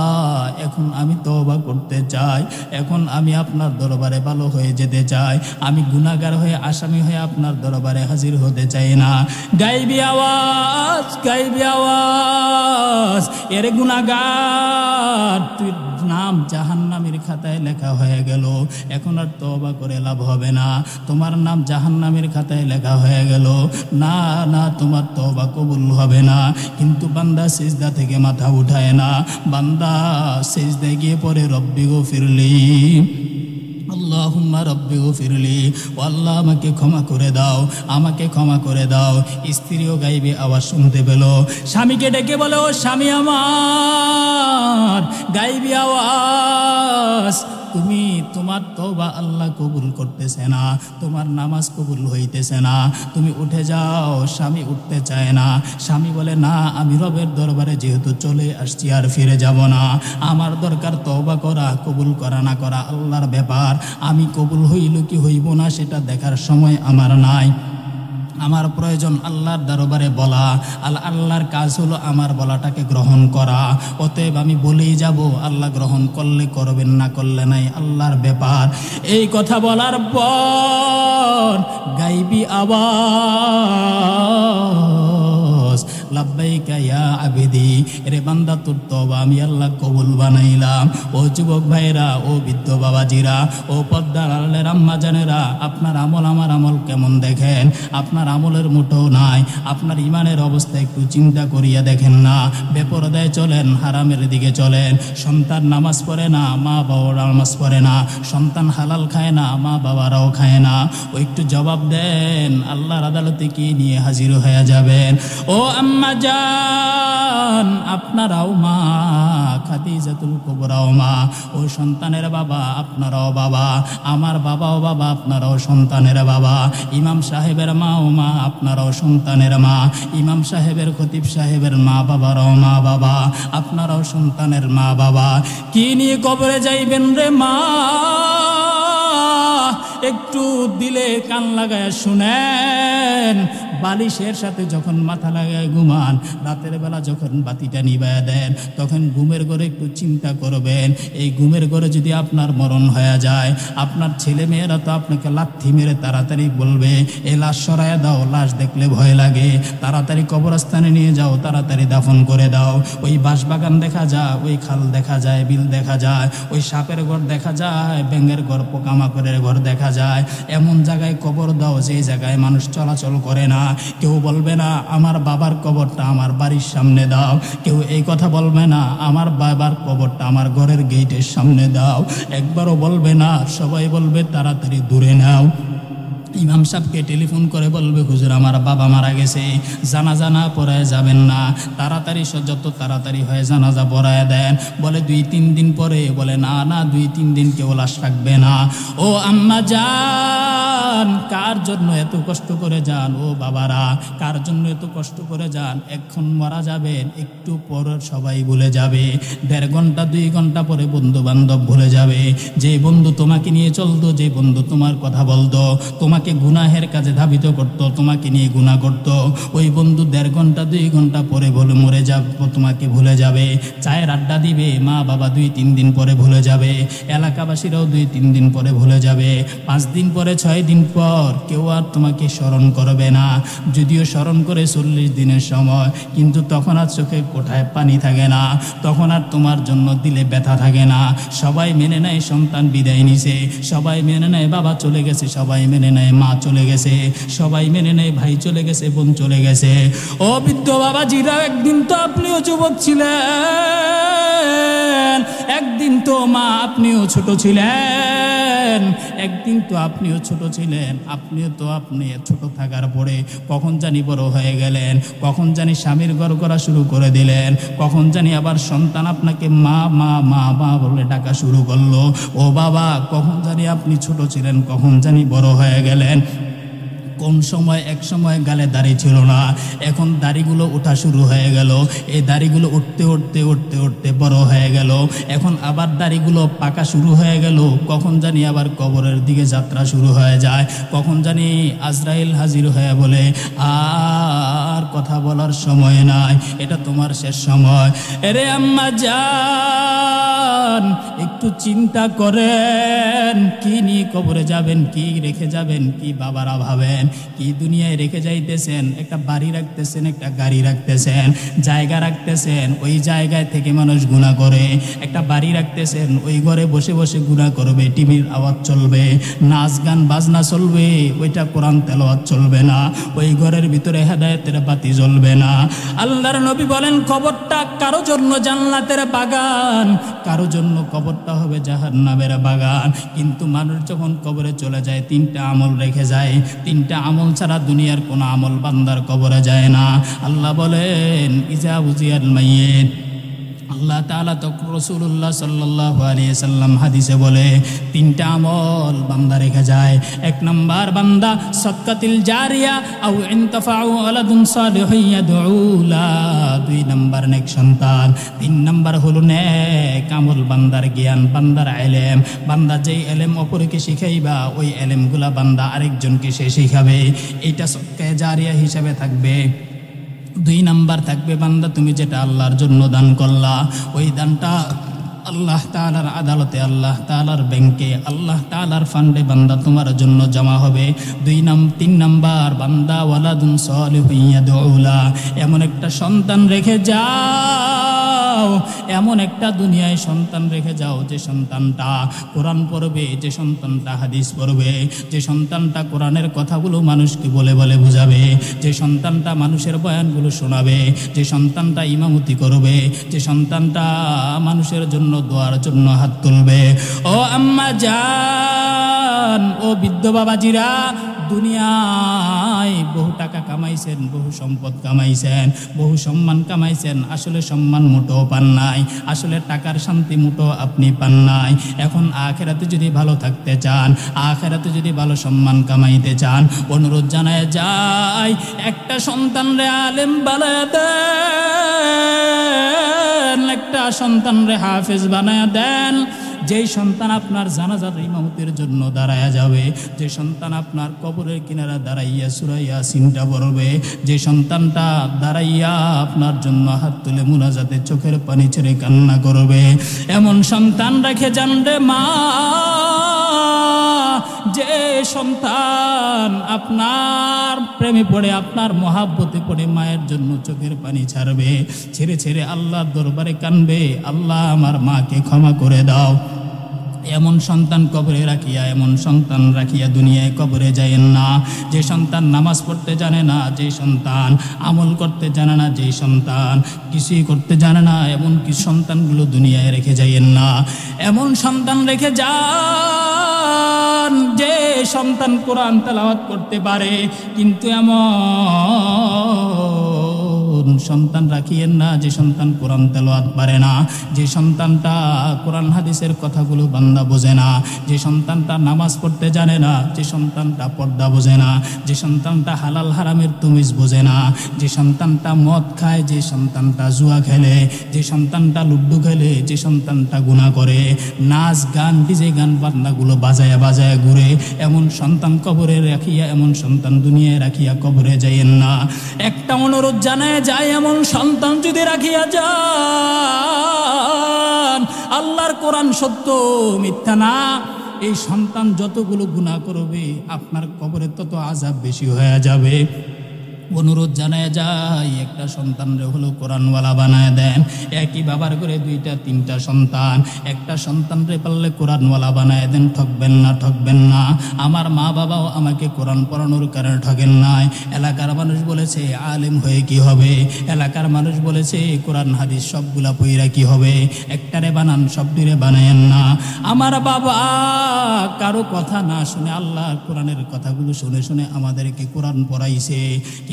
এখন আমি তওবা করতে চাই, এখন আমি আপনার দরবারে ভালো হয়ে যেতে চাই, আমি গুনাহগার হয়ে আসামি হয়ে আপনার দরবারে হাজির হতে চাই না। গাইবি আওয়াজ, গাইবি আওয়াজ, এরে গুনাহগার, তুই নাম জাহান্নামের খাতায় লেখা হয়ে গেল, এখন আর তওবা করে লাভ হবে না, তোমার নাম জাহান্নামের খাতায় লেখা হয়ে গেল, না না, তোমার তওবা কবুল হবে না। কিন্তু বান্দা সিজদা থেকে মাথা উঠায় না, বান্দা সিজদায় গিয়ে পড়ে, রব্বি গফিরলি, আল্লাহুম্মা রব্বি গফিরলি, ও আল্লাহ আমাকে ক্ষমা করে দাও, আমাকে ক্ষমা করে দাও। স্ত্রীও গাইবে আওয়াজ শুনতে পেল, স্বামীকে ডেকে বলে, ও স্বামী আমার, গাইবি আওয়াজ, তোমার তওবা আল্লাহ কবুল করতেছে না, তোমার নামাজ কবুল হইতেছে না, তুমি উঠে যাও। স্বামী উঠতে চায় না। স্বামী বলে, না, আমি রবের দরবারে যেহেতু চলে আসছি আর ফিরে যাব না, আমার দরকার তওবা করা, কবুল করা না করা আল্লাহর ব্যাপার। আমি কবুল হইল কি হইব না সেটা দেখার সময় আমার নাই। আমার প্রয়োজন আল্লাহর দরবারে বলা। আল্লাহর কাজ হলো আমার বলাটাকে গ্রহণ করা। অতএব আমি বলেই যাব, আল্লাহ গ্রহণ করলে করবেন, না করলে নাই, আল্লাহর ব্যাপার। এই কথা বলার পর গাইবি আওয়াজ, লাব্বাইকা ইয়া আবিদি, রে বান্দা তোর তওবা আমি আল্লাহ কবুল বানাইলাম। ও যুবক ভাইরা, ও বৃদ্ধ বাবাজিরা, ও পদ্মার আলের আম্মা জানেরা, আপনার আমল আমার আমল কেমন দেখেন? আপনার আমলের মুঠো নাই। আপনার ইমানের অবস্থা একটু চিন্তা করিয়া দেখেন না। বেপরদায় চলেন, হারামের দিকে চলেন। সন্তান নামাজ পড়ে না, মা বাবারা নামাজ পড়ে না। সন্তান হালাল খায় না, মা বাবারাও খায় না। ও একটু জবাব দেন, আল্লাহর আদালতে কি নিয়ে হাজির হয়ে যাবেন? ও আম্মা জান, আপনারাও মা, খাদিজাতুল কুবরাও মা। ও সন্তানের বাবা, আপনারাও বাবা। আমার বাবাও বাবা, আপনারাও সন্তানের বাবা। ইমাম সাহেবের মা ও মা, আপনারাও সন্তানের মা। ইমাম সাহেবের, খতিব সাহেবের মা বাবারাও মা বাবা, আপনারাও সন্তানের মা বাবা। কি নিয়ে কবরে যাইবেন রে মা? একটু দিলে কান লাগায় শুনেন। বালিশের সাথে যখন মাথা লাগায় ঘুমান, রাতের বেলা যখন বাতিটা নিবায়া দেন, তখন ঘুমের ঘরে একটু চিন্তা করবেন। এই ঘুমের ঘরে যদি আপনার মরণ হয়ে যায়, আপনার ছেলে মেয়েরা তো আপনাকে লাথি মেরে তাড়াতাড়ি বলবে, এ লাশ সরাইয়া দাও, লাশ দেখলে ভয় লাগে, তাড়াতাড়ি কবরস্থানে নিয়ে যাও, তাড়াতাড়ি দাফন করে দাও। ওই বাঁশবাগান দেখা যায়, ওই খাল দেখা যায়, বিল দেখা যায়, ওই সাপের ঘর দেখা যায়, ব্যাঙের ঘর, পোকামাকড়ের ঘর দেখা যায়। এমন জায়গায় কবর দাও যে জায়গায় মানুষ চলাচল করে না। কেউ বলবে না আমার বাবার কবরটা আমার বাড়ির সামনে দাও, কেউ এই কথা বলবে না আমার বাবার কবরটা আমার ঘরের গেটের সামনে দাও, একবারও বলবে না। সবাই বলবে তাড়াতাড়ি দূরে নাও। ইমাম সাহেবকে টেলিফোন করে বলবে, হুজুর আমার বাবা মারা গেছে, জানাজা না পড়ায় যাবেন না, তাড়াতাড়ি যত তাড়াতাড়ি হয় জানাজা পড়ায় দেন। বলে 2-3 দিন পরে, বলে না না 2-3 দিন কেউ লাশ রাখবে না। ও আম্মা জান, কার জন্য এত কষ্ট করে যান? ও বাবারা, কার জন্য এত কষ্ট করে যান? এখন মারা যাবেন, একটু পর সবাই ভুলে যাবে। 1.5 ঘন্টা 2 ঘন্টা পরে বন্ধু বান্ধব ভুলে যাবে। যে বন্ধু তোমাকে নিয়ে চলতো, যে বন্ধু তোমার কথা বলতো, তোমাকে গুনাহের কাজে ধাবিত করতো, তোমাকে নিয়ে গুনাহ করতো, ওই বন্ধু 1.5 ঘন্টা 2 ঘন্টা পরে বলে মরে যাবে, তোমাকে ভুলে যাবে। চায়ের আড্ডা দিবে, মা বাবা 2-3 দিন পরে ভুলে যাবে। এলাকাবাসীরাও 2-3 দিন পরে ভুলে যাবে। 5 দিন পরে, 6 দিন পর কেউ আর তোমাকে স্মরণ করবে না। যদিও স্মরণ করে 40 দিনের সময়, কিন্তু তখন আর চোখে কোঠায় পানি থাকে না, তখন আর তোমার জন্য দিলে ব্যথা থাকে না। সবাই মেনে নেয় সন্তান বিদায় নিছে, সবাই মেনে নেয় বাবা চলে গেছে, সবাই মেনে নেয় মা চলে গেছে, সবাই মেনে নেয় ভাই চলে গেছে, বোন চলে গেছে। ও বৃদ্ধ বাবাজিরা, একদিন তো আপনিও যুবক ছিলেন, একদিন তো মা আপনিও ছোট ছিলেন, একদিন তো আপনিও ছোট ছিলেন। আপনি ছোট থাকার পরে কখন জানি বড় হয়ে গেলেন, কখন জানি স্বামীর ঘর করা শুরু করে দিলেন, কখন জানি আবার সন্তান আপনাকে মা মা মা মা বলে ডাকা শুরু করলো। ও বাবা, কখন জানি আপনি ছোট ছিলেন, কখন জানি বড় হয়ে গেলেন। কোন সময়, এক সময় গালে দাড়ি ছিল না, এখন দাড়িগুলো ওঠা শুরু হয়ে গেল। এই দাড়িগুলো উঠতে উঠতে উঠতে উঠতে বড় হয়ে গেল, এখন আবার দাড়িগুলো পাকা শুরু হয়ে গেল। কখন জানি আবার কবরের দিকে যাত্রা শুরু হয়ে যায়, কখন জানি আজরাইল হাজির হয়ে বলে, আর কথা বলার সময় নাই, এটা তোমার শেষ সময়। এরে আম্মা জান, একটু চিন্তা করেন, কি নিয়ে কবরে যাবেন, কি রেখে যাবেন, কি বাবারা ভাবেন, কি দুনিয়ায় রেখে যাইতেছেন? একটা বাড়ি রাখতেছেন, একটা গাড়ি রাখতেছেন, জায়গা রাখতেছেন, ওই জায়গায় থেকে মানুষ গুনাহ করে। একটা বাড়ি রাখতেছেন, ওই ঘরে বসে বসে গুনাহ করবে, টিভির আওয়াজ চলবে, নাচ গান বাজনা চলবে, ওইটা কোরআন তেলাওয়াত চলবে না, ওই ঘরের ভিতরে হেদায়েতের বাতি জ্বলবে না। আল্লাহর নবী বলেন, কবরটা কারো জন্য জান্নাতের বাগান, কারো জন্য কবরটা হবে জাহান্নামের বাগান। কিন্তু মানুষ যখন কবরে চলে যায়, 3টা আমল রেখে যায়। 3টা আমল ছাড়া দুনিয়ার কোনো আমল বান্দার কবরে যায় না। আল্লাহ বলেন, ইজা উজিয়াল মাইয়িত আল্লাহ তাআলা তো রাসূলুল্লাহ সাল্লাল্লাহু আলাইহি সাল্লাম হাদিসে বলে তিনটা আমল বান্দা রেখে যায়। এক নাম্বার বান্দা সাদকাতুল জারিয়া আও ইনতাফাউ ওয়ালাদুন সালিহুন ইয়াদউ লা, দুই নাম্বার নেক সন্তান, তিন নাম্বার হলো নেক আমল বান্দার জ্ঞান, বান্দার ইলম। বান্দা যেই ইলম অপরকে শিখাইবা ওই ইলমগুলা বান্দা আরেকজনকে সে শিখাবে, এটা সদকা জারিয়া হিসাবে থাকবে। দুই নাম্বার থাকবে বান্দা তুমি যেটা আল্লাহর জন্য দান করলা ওই দানটা আল্লাহ তাআলার আদালতে, আল্লাহ তাআলার ব্যাংকে, আল্লাহ তাআলার ফান্ডে বান্দা তোমার জন্য জমা হবে। তিন নাম্বার বান্দা ওয়ালাদুন সালিহুন ইয়াদউ লা, এমন একটা সন্তান রেখে যাও, এমন একটা দুনিয়ায় সন্তান রেখে যাও যে সন্তানটা কোরআন পড়বে, যে সন্তানটা হাদিস পড়বে, যে সন্তানটা কোরআনের কথাগুলো মানুষকে বলে বলে বুঝাবে, যে সন্তানটা মানুষের বয়ানগুলো শোনাবে, যে সন্তানটা ইমামতি করবে, যে সন্তানটা মানুষের জন্য দোয়ার জন্য হাত তুলবে। ও আম্মা জান, ও বৃদ্ধ বাবাজিরা, দুনিয়ায় বহু টাকা কামাইছেন, বহু সম্পদ কামাইছেন, বহু সম্মান কামাইছেন, আসলে সম্মান মোটেও পান নাই, আসলে টাকার শান্তি মোটেও আপনি পান নাই। এখন আখিরাতে যদি ভালো থাকতে চান, আখিরাতে যদি ভালো সম্মান কামাইতে চান, অনুরোধ জানায় যায় একটা সন্তানরে আলেম বানায় দেন, একটা সন্তানরে হাফেজ বানায় দেন, যেই সন্তান আপনার জানাজার ইমামতির জন্য দাঁড়ায়া যাবে, যে সন্তান আপনার কবরের কিনারা দাঁড়াইয়া সূরা ইয়াসিনটা পড়বে, যে সন্তানটা দাঁড়াইয়া আপনার জন্য হাত তুলে মুনাজাতে চোখের পানি ছেড়ে কান্না করবে, এমন সন্তান রেখে যান রে মা, যে সন্তান আপনার প্রেমে পড়ে, আপনার মহাব্বতে পড়ে মায়ের জন্য চোখের পানি ছাড়বে, ছেড়ে ছেড়ে আল্লাহর দরবারে কানবে, আল্লাহ আমার মাকে ক্ষমা করে দাও। এমন সন্তান কবরে রাখিয়া, এমন সন্তান রাখিয়া দুনিয়ায় কবরে যায়েন না। যে সন্তান নামাজ পড়তে জানে না, যে সন্তান আমল করতে জানে না, যে সন্তান কিছুই করতে জানে না, এমন কি সন্তানগুলো দুনিয়ায় রেখে যাইয়েন না। এমন সন্তান রেখে যান যে সন্তান কোরআন তেলাওয়াত করতে পারে, কিন্তু এমন সন্তান রাখিয়েন না যে সন্তান কোরআন তেলাওয়াত পারে না, যে সন্তানটা কোরআন হাদিসের কথাগুলো বান্দা বোঝে না, যে সন্তানটা নামাজ পড়তে জানে না, যে সন্তানটা পর্দা বোঝে না, যে সন্তানটা হালাল হারামের তমিজ বোঝে না, যে সন্তানটা মদ খায়, যে সন্তানটা জুয়া খেলে, যে সন্তানটা লুড্ডু খেলে, যে সন্তানটা গুনাহ করে, নাচ গান ডিজে গান বান্নাগুলো বাজায়া বাজায়া ঘুরে, এমন সন্তান কবরে রাখিয়া, এমন সন্তান দুনিয়ায় রাখিয়া কবরে যাইয়েন না। একটা অনুরোধ জানায় যায়, এমন সন্তান যদি রাখিয়া যান, আল্লাহর কোরআন সত্য মিথ্যা না, এই সন্তান যতগুলো গুনাহ করবে আপনার কবরে তত আযাব বেশি হয়ে যাবে। অনুরোধ জানায় যায় একটা সন্তানরে হলো কোরআনওয়ালা বানায় দেন। একই বাবার করে দুইটা তিনটা সন্তান, একটা সন্তানরে পারলে কোরআনওয়ালা বানায় দেন। ঠকবেন না, ঠকবেন না। আমার মা বাবাও আমাকে কোরআন পড়ানোর কারণে ঠকেন নাই। এলাকার মানুষ বলেছে আলেম হয়ে কি হবে, এলাকার মানুষ বলেছে কোরআন হাদিস সবগুলা পইরা কি হবে, একটারে বানান সবটিরে বানায়েন না। আমার বাবা কারো কথা না শুনে আল্লাহর কোরআনের কথাগুলো শুনে শুনে আমাদেরকে কোরআন পড়াইছে।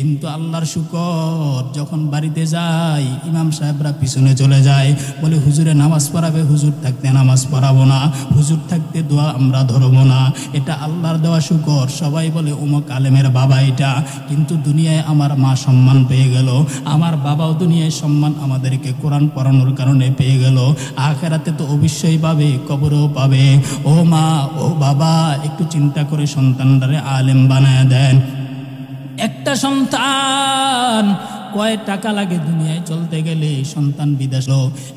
কিন্তু আল্লাহর শুকর, যখন বাড়িতে যাই ইমাম সাহেবরা পিছনে চলে যায়, বলে হুজুরে নামাজ পড়াবে, হুজুর থাকতে নামাজ পড়াবো না, হুজুর থাকতে দোয়া আমরা ধরবো না। এটা আল্লাহর দেওয়া শুকর। সবাই বলে অমুক আলেমের বাবা এটা, কিন্তু দুনিয়ায় আমার মা সম্মান পেয়ে গেল, আমার বাবাও দুনিয়ায় সম্মান আমাদেরকে কোরআন পড়ানোর কারণে পেয়ে গেল। আখিরাতে তো অবশ্যই পাবে, কবরেও পাবে। ও মা, ও বাবা, একটু চিন্তা করে সন্তানটারে আলেম বানায় দেন। একটা সন্তান কয় টাকা লাগে দুনিয়ায় চলতে গেলে? সন্তান বিদেশ,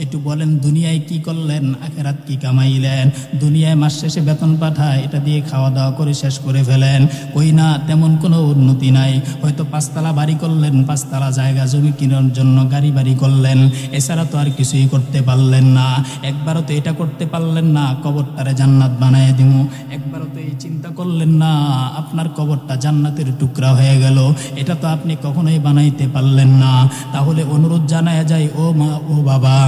একটু বলেন দুনিয়ায় কি করলেন, আখিরাত কি কামাইলেন? দুনিয়ায় মাস শেষে বেতন পাঠায়, এটা দিয়ে খাওয়া দাওয়া করে শেষ করে ফেলেন। কই না, তেমন কোনো উন্নতি নাই। হয়তো 5 তলা বাড়ি করলেন, 5 তলা জায়গা জমি কেনার জন্য গাড়ি বাড়ি করলেন, এছাড়া তো আর কিছুই করতে পারলেন না। একবারও তো এটা করতে পারলেন না কবরটারে জান্নাত বানায় দিব, একবারও তো এই চিন্তা করলেন না আপনার কবরটা জান্নাতের টুকরা হয়ে গেল, এটা তো আপনি কখনোই বানাইতে পারলেন না। তাহলে অনুরোধ জানায় যায়, ও মা, ও বাবা,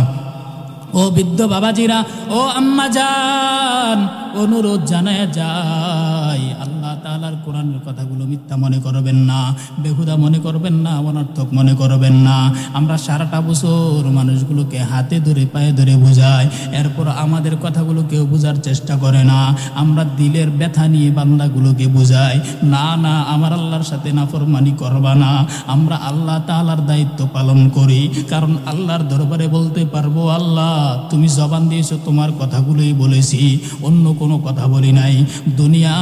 ও বৃদ্ধ বাবাজিরা, ও আম্মা জান, অনুরোধ জানায় যায়, আল্লাহ আল্লাহ তাআলার কোরআনের কথাগুলো মিথ্যা মনে করবেন না, বেহুদা মনে করবেন না, অনর্থক মনে করবেন না। আমরা সারাটা বছর মানুষগুলোকে হাতে ধরে পায়ে ধরে বোঝাই, এরপর আমাদের কথাগুলো কেউ বোঝার চেষ্টা করে না। আমরা দিলের ব্যথা নিয়ে বান্দাগুলোকে বোঝাই, না না আমার আল্লাহর সাথে নাফরমানি করবা না। আমরা আল্লাহ তাআলার দায়িত্ব পালন করি, কারণ আল্লাহর দরবারে বলতে পারবো, আল্লাহ তুমি জবান দিয়েছো, তোমার কথাগুলোই বলেছি, অন্য কোনো কথা বলি নাই। দুনিয়া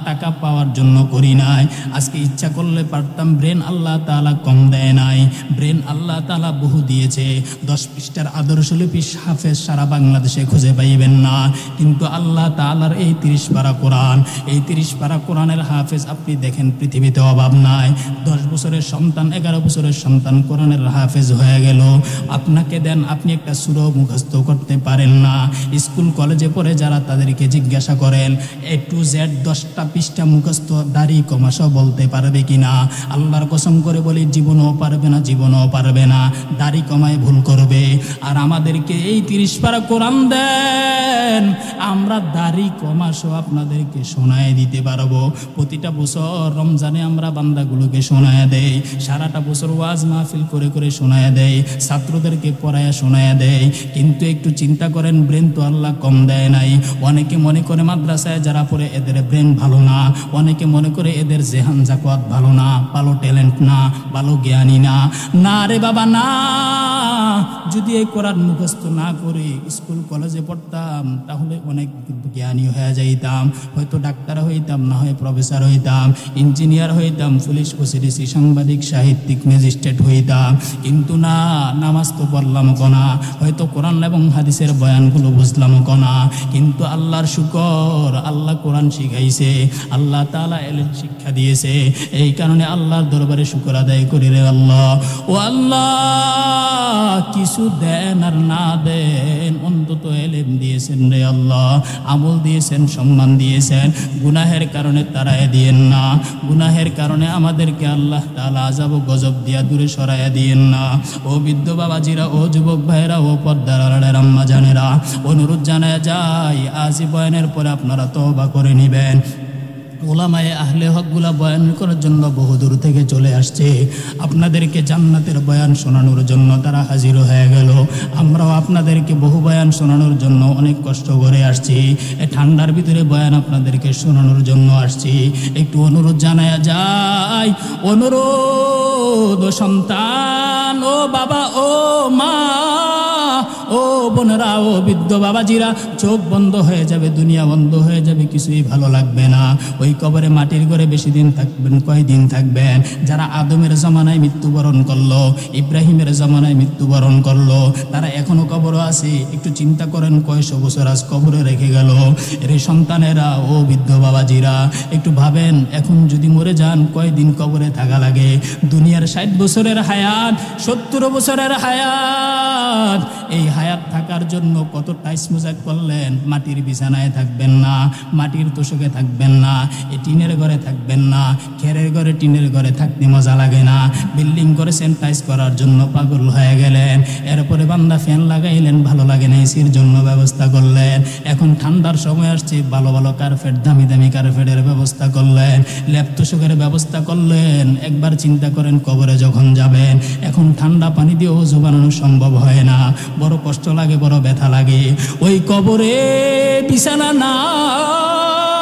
টাকা পাওয়ার জন্য করি নাই। আজকে ইচ্ছা করলে পারতাম, ব্রেন আল্লাহ তাআলা কম দেয় নাই, ব্রেন আল্লাহ তাআলা বহু দিয়েছে। 10 পৃষ্ঠার আদর্শলিপি হাফেজ সারা বাংলাদেশে খুঁজে পাইবেন না, কিন্তু আল্লাহ তাআলার এই 30 পারা কোরআন, এই 30 পারা কোরআনের হাফেজ আপনি দেখেন পৃথিবীতে অভাব নাই। 10 বছরের সন্তান, 11 বছরের সন্তান কোরআনের হাফেজ হয়ে গেল। আপনাকে দেন, আপনি একটা সূরা মুখস্থ করতে পারেন না। স্কুল কলেজে পড়ে যারা, তাদেরকে জিজ্ঞাসা করেন A to Z 10টা পৃষ্ঠা মুখস্থ দাড়ি কমাসো বলতে পারবে কিনা? আল্লাহর কসম করে বলি, জীবনও পারবে না, জীবনও পারবে না। দাড়ি কমায় ভুল করবে। আর আমাদেরকে এই 30 পারা কোরআন দেন, আমরা দাড়ি কমাসো আপনাদেরকে শোনায় দিতে পারবো। প্রতিটা বছর রমজানে আমরা বান্দাগুলোকে শোনায় দেই, সারাটা বছর ওয়াজ মাহফিল করে করে শোনায় দেই, ছাত্রদেরকে পড়ায় শোনায় দেই। কিন্তু একটু চিন্তা করেন, ব্রেন তো আল্লাহ কম দেয় নাই। অনেকে মনে করে মাদ্রাসায় যারা পড়ে এদের ব্রেন ভালো না, অনেকে মনে করে এদের জেহান জাকাত ভালো না, ভালো ট্যালেন্ট না, ভালো জ্ঞানী না। না রে বাবা না, যদি এই কোরআন মুখস্থ না করে স্কুল কলেজে পড়তাম, তাহলে অনেক জ্ঞানী হয়ে যাইতাম। হয়তো ডাক্তার হইতাম, না হয় প্রফেসর হইতাম, ইঞ্জিনিয়ার হইতাম, পুলিশ ওসিডিসি, সাংবাদিক, সাহিত্যিক, ম্যাজিস্ট্রেট হইতাম। কিন্তু না, নামাজ তো পড়লাম কনা, হয়তো কোরআন এবং হাদিসের বয়ানগুলো বুঝলাম কনা। কিন্তু আল্লাহর শুকর, আল্লাহ কোরআন শিখাইছে, আল্লাহ তাআলা এলেম শিক্ষা দিয়েছে। এই কারণে আল্লাহর দরবারে শুকর আদায় করি রে আল্লাহ। ও আল্লাহ, কিছু দেন আর না দেন, অন্তত এলেম দিয়েছেন রে আল্লাহ, আমল দিয়েছেন, সম্মান দিয়েছেন। গুনাহের কারণে তাড়ায় দিয়েন না, গুনাহের কারণে আমাদেরকে আল্লাহ তাআলা আযাব ও গজব দিয়া দূরে সরাইয়া দিয়েন না। ও বৃদ্ধ বাবাজিরা, ও যুবক ভাইরা, ও পর্দার আড়ালের আম্মা জানেরা, অনুরোধ জানায় যায়, আজ বয়ানের পরে আপনারা তওবা করে নেবেন। ওলামায়ে আহলে হকগুলা বয়ান করার জন্য বহু দূর থেকে চলে আসছে, আপনাদেরকে জান্নাতের বয়ান শোনানোর জন্য তারা হাজির হয়ে গেল। আমরাও আপনাদেরকে বহু বয়ান শোনানোর জন্য অনেক কষ্ট করে আসছি, এই ঠান্ডার ভিতরে বয়ান আপনাদেরকে শোনানোর জন্য আসছি। একটু অনুরোধ জানায়া যায়, অনুরোধ, ও সন্তান, ও বাবা, ও মা, ও বোনেরা, ও বৃদ্ধ বাবাজিরা, চোখ বন্ধ হয়ে যাবে, দুনিয়া বন্ধ হয়ে যাবে, কিছুই ভালো লাগবে না। ওই কবরে মাটির ঘরে বেশি দিন থাকবেন, কয়দিন থাকবেন? যারা আদমের জমানায় মৃত্যুবরণ করলো, ইব্রাহিমের জমানায় মৃত্যুবরণ করলো, তারা এখনো কবরও আছে। একটু চিন্তা করেন, কয়শো বছর আজ কবরে রেখে গেল। এর সন্তানেরা, ও বৃদ্ধ বাবাজিরা, একটু ভাবেন, এখন যদি মরে যান কয়দিন কবরে থাকা লাগে? দুনিয়ার 60 বছরের হায়াত, 70 বছরের হায়াত, এই হায়াত থাকার জন্য কত টাইস মোজাক করলেন। মাটির বিছানায় থাকবেন না, মাটির তোষকে থাকবেন না, এই টিনের ঘরে থাকবেন না। খেরের ঘরে, টিনের ঘরে থাকতে মজা লাগে না। বিল্ডিং করেছেন টাইস করার জন্য, পাগল হয়ে গেলেন। এরপরে বান্দা ফ্যান লাগাইলেন, ভালো লাগে না, এসির জন্য ব্যবস্থা করলেন। এখন ঠান্ডার সময় আসছে, ভালো ভালো কার্পেট, দামি দামি কার্পেটের ব্যবস্থা করলেন, ল্যাপ তোষকের ব্যবস্থা করলেন। একবার চিন্তা করেন, কবরে যখন যাবেন, এখন ঠান্ডা পানি দিয়ে ওযু বানানো সম্ভব হয় না, বড় কষ্ট লাগে, বড় ব্যথা লাগে। ওই কবরে বিছানা নাই,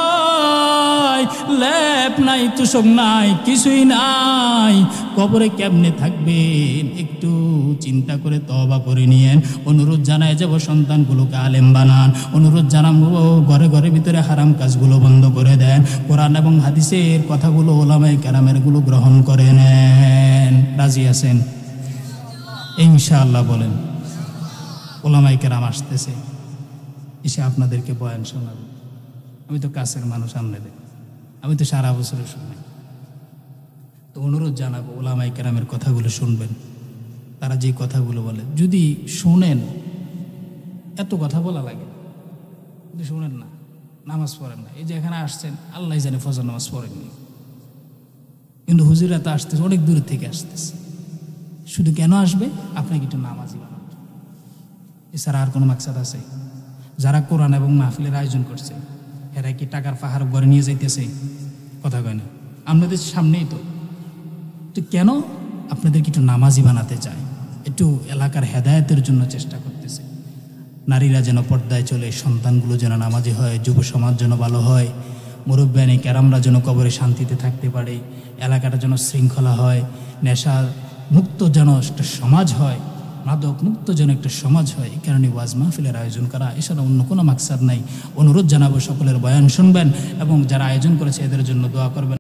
ল্যাপ নাই, তোষক নাই, কিছুই নাই, কবরে কেমনে থাকবেন? একটু চিন্তা করে তওবা করে নিয়েন। অনুরোধ জানায় যাব, সন্তানগুলোকে আলেম বানান। অনুরোধ জানাবো, ঘরে ঘরে ভিতরে হারাম কাজগুলো বন্ধ করে দেন। কোরআন এবং হাদিসের কথাগুলো, ওলামায়ে কেরামের গুলো গ্রহণ করে নেন। রাজি আছেন? ইনশাআল্লাহ বলেন। ওলামায়ে কেরাম আসতেছে, এসে আপনাদেরকে বয়ান শোনাবে। আমি তো কাছের মানুষ, আপনাদের আমি তো সারা বছরে শুনি। তো অনুরোধ জানাবো, ওলামায়ে কেরামের কথাগুলো শুনবেন। তারা যে কথাগুলো বলে, যদি শোনেন, এত কথা বলা লাগে, যদি শোনেন না, নামাজ পড়েন না। এই যে এখানে আসছেন, আল্লাহ জানে ফজর নামাজ পড়েননি, কিন্তু হুজুরা তো আসতেছে, অনেক দূর থেকে আসতেছে। শুধু কেন আসবে? আপনাকে একটু নামাজি বানাবে, এছাড়া আর কোনো মাকসাদ আছে? যারা কোরআন এবং মাহফিলের আয়োজন করছে, এরা কি টাকার পাহাড় ঘরে নিয়ে যাইতেছে? কথা কয় না, আপনাদের সামনেই তো। তো কেন আপনাদেরকে একটু নামাজি বানাতে চায়, একটু এলাকার হেদায়েতের জন্য চেষ্টা করতেছে। নারীরা যেন পর্দায় চলে, সন্তানগুলো যেন নামাজি হয়, যুব সমাজ যেন ভালো হয়, মুরব্বানি ক্যারামরা যেন কবরে শান্তিতে থাকতে পারে, এলাকাটা যেন শৃঙ্খলা হয়, নেশা মুক্ত যেন একটা সমাজ হয়, মাদক মুক্ত যেন একটা সমাজ হয়। এই কারণে ওয়াজ মাহফিলের আয়োজন করা, এছাড়া অন্য কোনো মাকসাদ নাই। অনুরোধ জানাবো সকলের বয়ান শুনবেন এবং যারা আয়োজন করেছে এদের জন্য দোয়া করবেন।